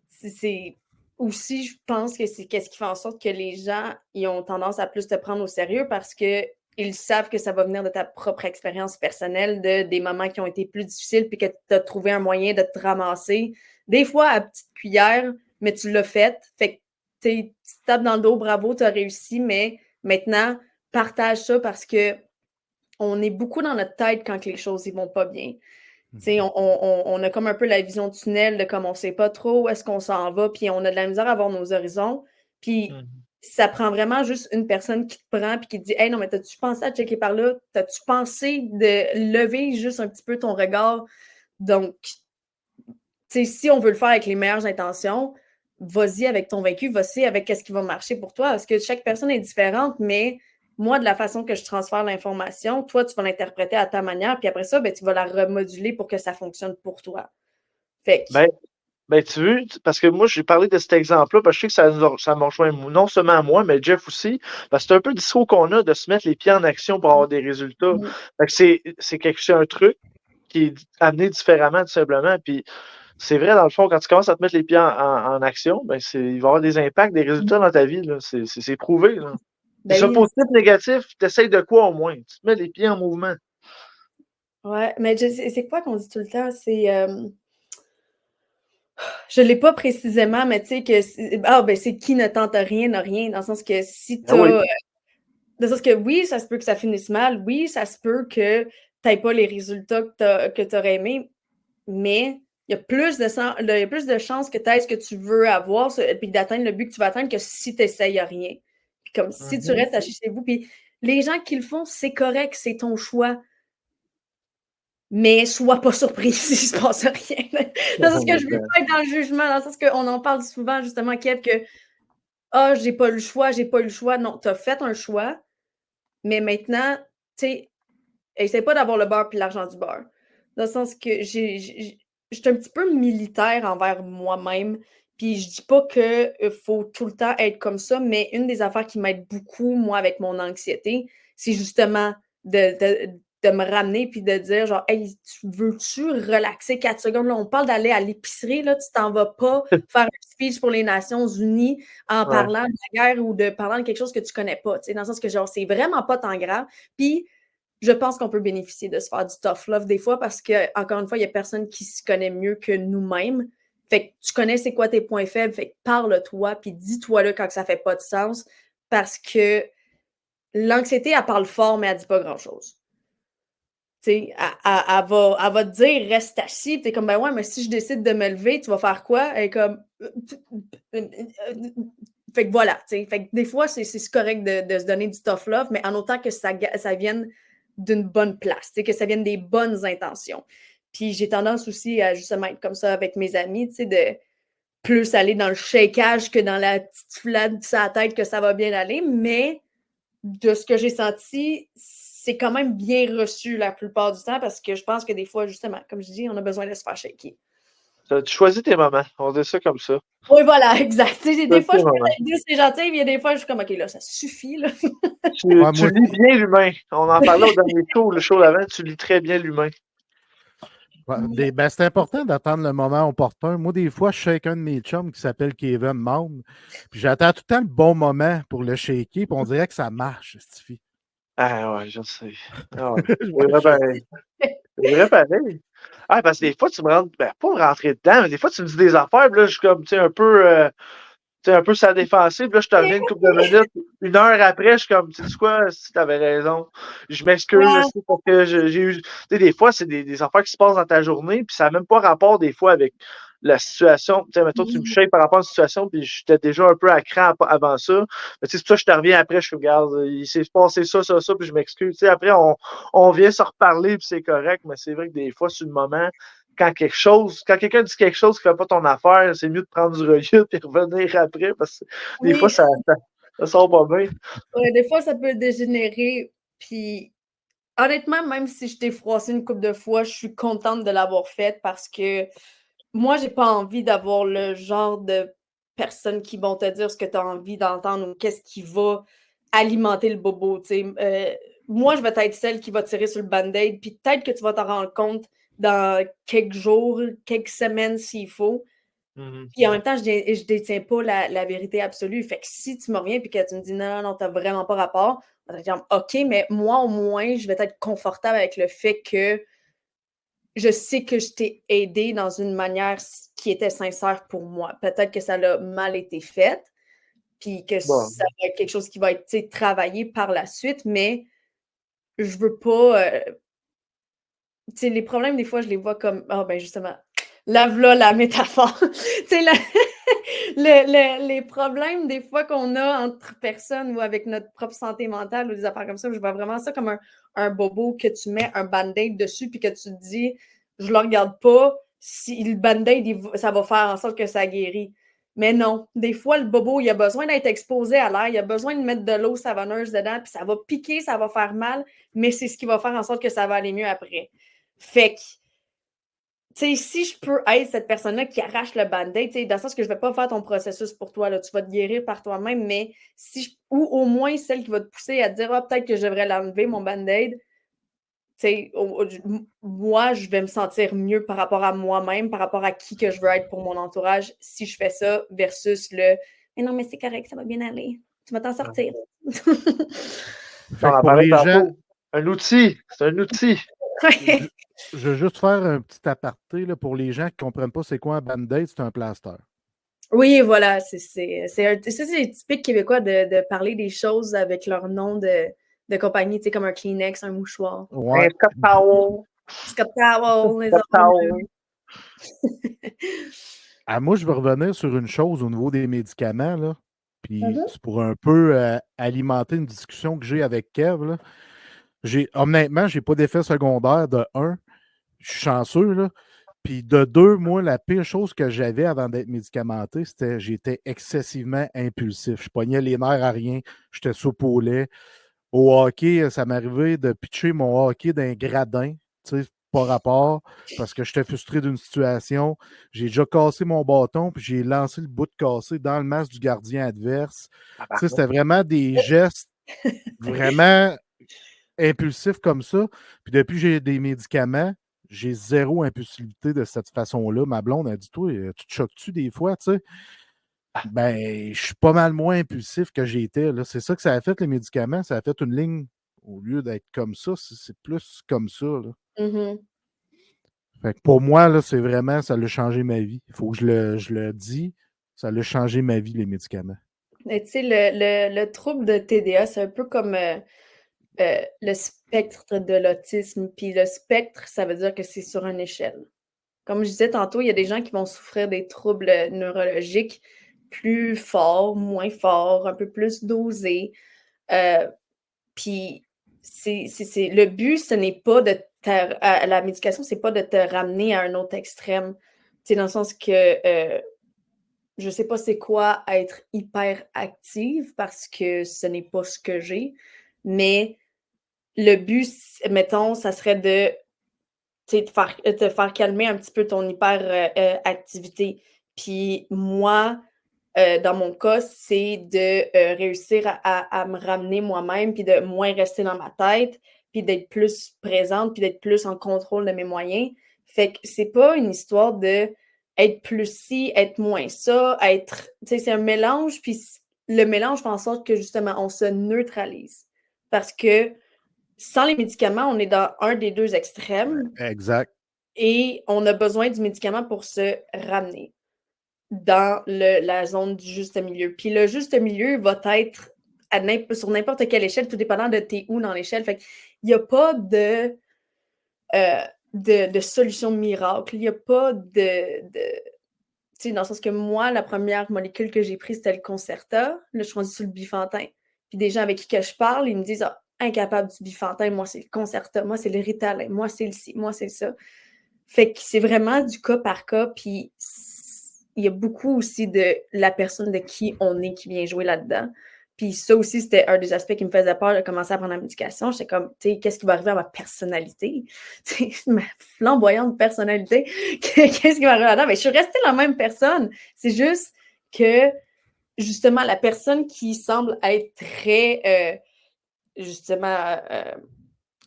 S5: c'est aussi, je pense que c'est qu'est-ce qui fait en sorte que les gens, ils ont tendance à plus te prendre au sérieux parce que ils savent que ça va venir de ta propre expérience personnelle, des moments qui ont été plus difficiles, puis que tu as trouvé un moyen de te ramasser. Des fois, à petite cuillère, mais tu l'as fait. Fait que tu te tapes dans le dos, bravo, tu as réussi, mais maintenant, partage ça parce que on est beaucoup dans notre tête quand les choses ne vont pas bien. On a comme un peu la vision du tunnel de comme on ne sait pas trop où est-ce qu'on s'en va, puis on a de la misère à voir nos horizons. Puis ça prend vraiment juste une personne qui te prend puis qui te dit « Hey, non, mais t'as-tu pensé à checker par là? T'as-tu pensé de lever juste un petit peu ton regard? » Donc, si on veut le faire avec les meilleures intentions, vas-y avec ton vécu, vas-y avec qu'est-ce qui va marcher pour toi. Parce que chaque personne est différente, mais moi, de la façon que je transfère l'information, toi, tu vas l'interpréter à ta manière, puis après ça, ben, tu vas la remoduler pour que ça fonctionne pour toi. Fait que...
S4: Ben, tu veux, parce que moi, j'ai parlé de cet exemple-là, parce que je sais que ça me rejoint non seulement à moi, mais Jeff aussi, parce que c'est un peu le discours qu'on a de se mettre les pieds en action pour avoir des résultats. Fait que c'est un truc qui est amené différemment, tout simplement. Puis c'est vrai, dans le fond, quand tu commences à te mettre les pieds en action, ben il va y avoir des impacts, des résultats dans ta vie, là. C'est prouvé, là.
S5: Ben
S4: C'est
S5: oui.
S4: positif, négatif, tu essayes de quoi au moins? Tu te mets les pieds en mouvement.
S5: Ouais, mais c'est quoi qu'on dit tout le temps? C'est... je ne l'ai pas précisément, mais tu sais que c'est qui ne tente rien n'a rien, dans le sens que si tu
S4: Ah oui.
S5: dans le sens que oui, ça se peut que ça finisse mal, oui, ça se peut que tu n'aies pas les résultats que tu aurais aimé, mais il y a plus de chances que tu aies ce que tu veux avoir puis d'atteindre le but que tu vas atteindre que si tu n'essayes rien. Puis comme si tu restes assis chez vous, puis les gens qui le font, c'est correct, c'est ton choix. Mais sois pas surpris si il se passe rien. Dans le sens que je veux pas être dans le jugement, dans le sens qu'on en parle souvent, justement, Kev, que j'ai pas eu le choix, j'ai pas eu le choix. Non, tu as fait un choix, mais maintenant, tu sais, essaie pas d'avoir le beurre puis l'argent du beurre. Dans le sens que je suis un petit peu militaire envers moi-même, puis je dis pas qu'il faut tout le temps être comme ça, mais une des affaires qui m'aide beaucoup, moi, avec mon anxiété, c'est justement de me ramener puis de dire genre « Hey, veux-tu relaxer 4 secondes? » Là, on parle d'aller à l'épicerie, là, tu t'en vas pas faire un speech pour les Nations Unies en parlant de la guerre ou de parlant de quelque chose que tu connais pas, tu sais, dans le sens que genre, c'est vraiment pas tant grave. Puis je pense qu'on peut bénéficier de se faire du tough love des fois parce que, encore une fois, il n'y a personne qui se connaît mieux que nous-mêmes. Fait que tu connais c'est quoi tes points faibles, fait que parle-toi, puis dis-toi-le quand ça fait pas de sens, parce que l'anxiété, elle parle fort, mais elle dit pas grand-chose. Tu sais, elle va te dire « reste assis », puis t'es comme « ben ouais, mais si je décide de me lever, tu vas faire quoi? » Elle est comme fait que voilà, tu sais. Fait que des fois, c'est correct de se donner du tough love, mais en autant que ça vienne d'une bonne place, tu sais, que ça vienne des bonnes intentions. Puis j'ai tendance aussi à justement être comme ça avec mes amis, tu sais, de plus aller dans le shakeage que dans la petite flade sur la tête que ça va bien aller, mais de ce que j'ai senti, c'est quand même bien reçu la plupart du temps parce que je pense que des fois, justement, comme je dis, on a besoin de se faire shaker.
S4: Tu choisis tes moments. On dit ça comme ça.
S5: Oui, voilà, exact. Des fois, je peux
S4: moments.
S5: être douce et gentille, mais il y a des fois, je suis comme, OK, là, ça suffit, là.
S4: Tu
S3: moi,
S4: lis bien l'humain. On en parlait au dernier show, le show d'avant, tu lis très bien l'humain.
S3: Ben, c'est important d'attendre le moment opportun. Moi, des fois, je shake un de mes chums qui s'appelle Kevin Mound. Puis j'attends tout le temps le bon moment pour le shaker. Puis on dirait que ça marche, Stifi.
S4: Ah ouais, je sais. Ah ouais. C'est vrai pareil. Ah, parce que des fois, tu me rentres, ben, pas me rentrer dedans, mais des fois, tu me dis des affaires, puis là, je suis comme, tu sais, un peu sur la défensive, puis là, je te reviens une couple de minutes, 1 heure après, je suis comme, tu sais quoi, si t'avais raison, je m'excuse,
S5: Ouais.
S4: c'est parce que j'ai eu, tu sais, des fois, c'est des affaires qui se passent dans ta journée, puis ça n'a même pas rapport, des fois, avec la situation. Tu sais, mettons, tu me shakes par rapport à une situation, puis j'étais déjà un peu à cran avant ça. Mais tu sais, c'est pour ça que je te reviens après, je regarde, il s'est passé ça, puis je m'excuse. Tu sais, après, on vient se reparler, puis c'est correct, mais c'est vrai que des fois, sur le moment, quand quelqu'un dit quelque chose qui fait pas ton affaire, c'est mieux de prendre du recul et revenir après parce que des fois,
S5: Oui,
S4: ça sort pas bien.
S5: ouais, des fois, ça peut dégénérer. Puis, honnêtement, même si je t'ai froissé une couple de fois, je suis contente de l'avoir faite parce que moi, j'ai pas envie d'avoir le genre de personnes qui vont te dire ce que tu as envie d'entendre ou qu'est-ce qui va alimenter le bobo, tu sais. Moi, je vais être celle qui va tirer sur le band-aid, puis peut-être que tu vas t'en rendre compte dans quelques jours, quelques semaines s'il faut. Puis en même temps, je détiens pas la vérité absolue. Fait que si tu me reviens puis que tu me dis non, non, t'as vraiment pas rapport, on va te dire OK, mais moi, au moins, je vais être confortable avec le fait que je sais que je t'ai aidé dans une manière qui était sincère pour moi. Peut-être que ça a mal été fait, puis que
S4: Bon.
S5: ça va être quelque chose qui va être travaillé par la suite, mais je veux pas. Tu sais, les problèmes, des fois, je les vois comme ah, ben justement, lave-là la métaphore. Tu sais, les problèmes, des fois, qu'on a entre personnes ou avec notre propre santé mentale ou des affaires comme ça, je vois vraiment ça comme un bobo que tu mets un band-aid dessus puis que tu te dis, je le regarde pas, si le band-aid, ça va faire en sorte que ça guérit. Mais non, des fois, le bobo, il a besoin d'être exposé à l'air, il a besoin de mettre de l'eau savonneuse dedans, puis ça va piquer, ça va faire mal, mais c'est ce qui va faire en sorte que ça va aller mieux après. Fait que, tu sais, si je peux être cette personne-là qui arrache le band-aid, tu sais, dans le sens que je ne vais pas faire ton processus pour toi, là, tu vas te guérir par toi-même, mais ou au moins celle qui va te pousser à te dire, ah, peut-être que je devrais l'enlever, mon band-aid, tu sais, moi, je vais me sentir mieux par rapport à moi-même, par rapport à qui que je veux être pour mon entourage, si je fais ça, versus mais non, mais c'est correct, ça va bien aller. Tu vas t'en sortir.
S3: Fait
S4: On
S3: que
S4: en
S3: pour
S4: parlait
S3: les gens,
S4: tantôt. Un outil, c'est un outil.
S3: je veux juste faire un petit aparté là, pour les gens qui ne comprennent pas c'est quoi un band-aid, c'est un plaster.
S5: Oui, voilà, c'est typique québécois de parler des choses avec leur nom de compagnie, tu sais, comme un Kleenex, un mouchoir.
S3: Ouais.
S4: Un Scott Powell.
S5: Scott Towel, les
S4: Scott Powell.
S3: Ah, moi, je veux revenir sur une chose au niveau des médicaments, là. Puis
S5: Mhm.
S3: c'est pour un peu alimenter une discussion que j'ai avec Kev. Là. Honnêtement, je n'ai pas d'effet secondaire de un. Je suis chanceux, là. Puis de deux, moi, la pire chose que j'avais avant d'être médicamenté, c'était j'étais excessivement impulsif. Je pognais les nerfs à rien, j'étais soupe au lait. Au hockey, ça m'arrivait de pitcher mon hockey d'un gradin, tu sais, pas rapport, parce que j'étais frustré d'une situation. J'ai déjà cassé mon bâton, puis j'ai lancé le bout de cassé dans le masque du gardien adverse. Tu sais, c'était vraiment des gestes vraiment impulsifs comme ça. Puis depuis que j'ai des médicaments, j'ai zéro impulsivité de cette façon-là. Ma blonde a dit, toi, tu te choques-tu des fois, tu sais? Ben, je suis pas mal moins impulsif que j'étais. C'est ça que ça a fait, les médicaments. Ça a fait une ligne, au lieu d'être comme ça, c'est plus comme ça. Là.
S5: Mhm.
S3: Fait que pour moi, là, c'est vraiment, ça a changé ma vie. Il faut que je le dise, ça a changé ma vie, les médicaments.
S5: Mais tu sais, le trouble de TDA, c'est un peu comme le spectre de l'autisme. Puis le spectre, ça veut dire que c'est sur une échelle. Comme je disais tantôt, il y a des gens qui vont souffrir des troubles neurologiques plus forts, moins forts, un peu plus dosés. Puis le but, ce n'est pas de la médication, c'est pas de te ramener à un autre extrême. C'est dans le sens que je sais pas c'est quoi être hyper active parce que ce n'est pas ce que j'ai, mais le but, mettons, ça serait de te faire calmer un petit peu ton hyper activité. Puis moi, dans mon cas, c'est de réussir à me ramener moi-même, puis de moins rester dans ma tête, puis d'être plus présente, puis d'être plus en contrôle de mes moyens. Fait que c'est pas une histoire de être plus ci, être moins ça, être. Tu sais, c'est un mélange, puis le mélange fait en sorte que justement, on se neutralise. Parce que sans les médicaments, on est dans un des deux extrêmes
S3: Exact.
S5: et on a besoin du médicament pour se ramener dans la zone du juste milieu. Puis le juste milieu va être sur n'importe quelle échelle, tout dépendant de t'es où dans l'échelle. Fait qu'il n'y a pas de solution miracle. Il n'y a pas de tu sais, dans le sens que moi, la première molécule que j'ai prise, c'était le Concerta. Là, je suis rendue sur le Bifantin. Puis des gens avec qui que je parle, ils me disent ah, incapable du Bifantin, moi, c'est le Concerta, moi, c'est le Ritalin, moi, c'est le ci, moi, c'est ça. Fait que c'est vraiment du cas par cas. Puis il y a beaucoup aussi de la personne de qui on est qui vient jouer là-dedans. Puis ça aussi, c'était un des aspects qui me faisait peur de commencer à prendre la médication. J'étais comme, tu sais, qu'est-ce qui va arriver à ma personnalité? Tu sais, ma flamboyante personnalité. Qu'est-ce qui va arriver là-dedans? Mais je suis restée la même personne. C'est juste que, justement, la personne qui semble être très, justement,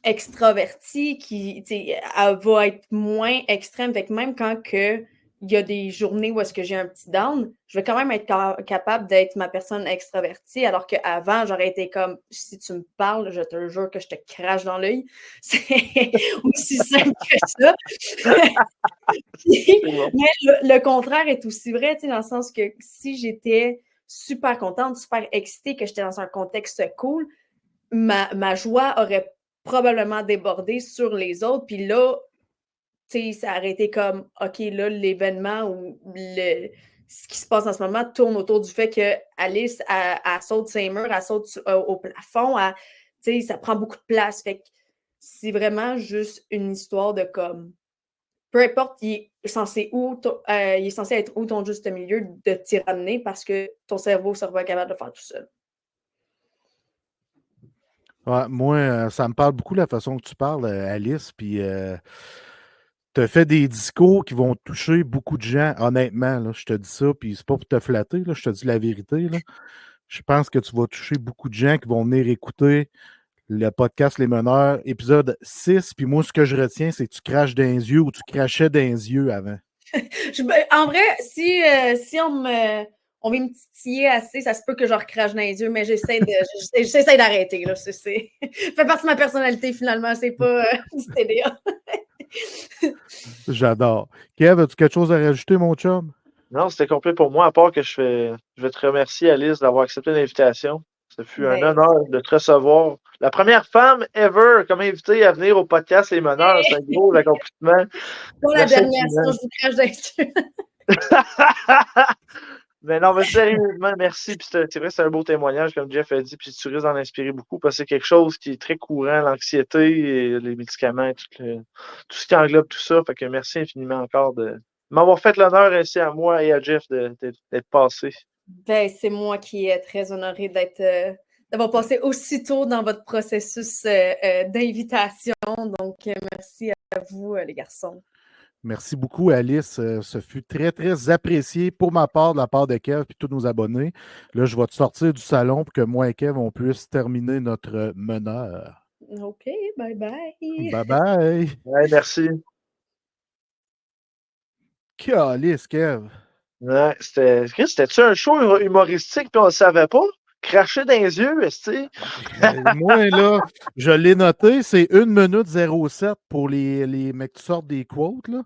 S5: extravertie, qui, tu sais, elle va être moins extrême. Fait que même quand il y a des journées où est-ce que j'ai un petit down, je vais quand même être capable d'être ma personne extravertie, alors qu'avant, j'aurais été comme, si tu me parles, je te jure que je te crache dans l'œil. C'est aussi simple que ça. Mais le contraire est aussi vrai, tu sais, dans le sens que si j'étais super contente, super excitée, que j'étais dans un contexte cool, ma joie aurait probablement débordé sur les autres. Puis là, tu sais, ça aurait été comme, OK, là, l'événement ou ce qui se passe en ce moment tourne autour du fait que Alice, elle saute ses murs, elle saute au plafond, tu sais, ça prend beaucoup de place. Fait que c'est vraiment juste une histoire de comme, peu importe, il est censé être où ton juste milieu de t'y ramener parce que ton cerveau sera pas capable de faire tout seul.
S3: Ouais, moi, ça me parle beaucoup la façon que tu parles, Alice, puis tu as fait des discours qui vont toucher beaucoup de gens, honnêtement, là, je te dis ça, puis c'est pas pour te flatter, là, je te dis la vérité, là. Je pense que tu vas toucher beaucoup de gens qui vont venir écouter le podcast Les Meneurs, épisode 6, puis moi, ce que je retiens, c'est que tu craches dans les yeux ou tu crachais dans les yeux avant.
S5: En vrai, si on vient me titiller assez, ça se peut que je recrache dans les yeux, mais j'essaie d'arrêter. Là, ça fait partie de ma personnalité, finalement. C'est pas du TDA.
S3: J'adore. Kev, as-tu quelque chose à rajouter, mon chum?
S4: Non, c'était complet pour moi, à part que je vais te remercier, Alice, d'avoir accepté l'invitation. Ça fut un honneur de te recevoir. La première femme ever comme invitée à venir au podcast Les Meneurs, c'est un gros accomplissement.
S5: Pas la dernière, sinon je vous crache dans les yeux.
S4: Mais non, mais sérieusement, merci. Puis c'est vrai, c'est un beau témoignage, comme Jeff a dit. Puis tu risques d'en inspirer beaucoup parce que c'est quelque chose qui est très courant, l'anxiété, et les médicaments, et tout ce qui englobe tout ça. Fait que merci infiniment encore de m'avoir fait l'honneur ainsi à moi et à Jeff d'être passé.
S5: Ben, c'est moi qui est très honorée d'avoir passé aussitôt dans votre processus d'invitation. Donc, merci à vous, les garçons.
S3: Merci beaucoup, Alice. Ce fut très, très apprécié pour ma part, de la part de Kev et tous nos abonnés. Là, je vais te sortir du salon pour que moi et Kev, on puisse terminer notre meneur.
S5: OK, bye-bye.
S3: Bye-bye.
S4: Ouais, merci.
S3: Calice, Kev.
S4: Ouais, c'était-tu un show humoristique puis on le savait pas? cracher dans les yeux, est-ce
S3: Moi, là, je l'ai noté, c'est 1 minute 07 pour les mecs qui sortent des quotes, là.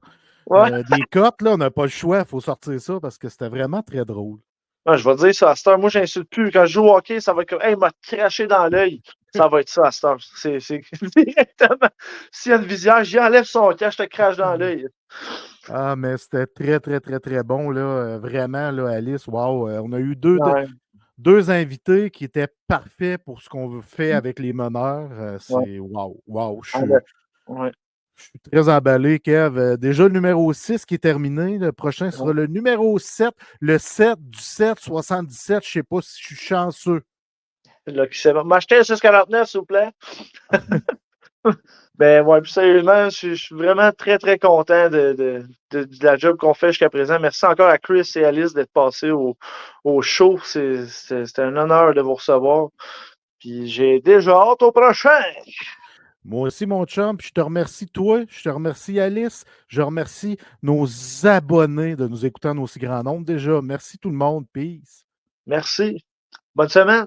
S4: Ouais.
S3: Des cotes, là, on n'a pas le choix, il faut sortir ça parce que c'était vraiment très drôle.
S4: Ouais, je vais dire ça à cette heure. Moi, j'insulte plus. Quand je joue au hockey, ça va être comme, hey, il m'a craché dans l'œil. Ça va être ça à cette heure. C'est directement. S'il y a une visière, j'y enlève son casque, je te crache dans l'œil.
S3: Ah, mais c'était très, très, très, très bon, là. Vraiment, là, Alice, wow. On a eu
S4: Ouais,
S3: deux invités qui étaient parfaits pour ce qu'on fait avec les meneurs.
S4: ouais,
S3: C'est wow, wow.
S4: ouais,
S3: Je suis très emballé, Kev. Déjà le numéro 6 qui est terminé. Le prochain
S4: ouais.
S3: sera le numéro 7, le 7 du 7 77. Je ne sais pas si je suis chanceux.
S4: Là, qui s'est m'acheter un 649, s'il vous plaît. Ben ouais, puis sérieusement, je suis vraiment très, très content de la job qu'on fait jusqu'à présent. Merci encore à Chris et Alice d'être passés au show. C'était un honneur de vous recevoir. Puis j'ai déjà hâte au prochain.
S3: Moi aussi, mon chum, puis je te remercie, toi, je te remercie, Alice, je remercie nos abonnés de nous écouter en aussi grand nombre déjà. Merci tout le monde, peace.
S4: Merci. Bonne semaine.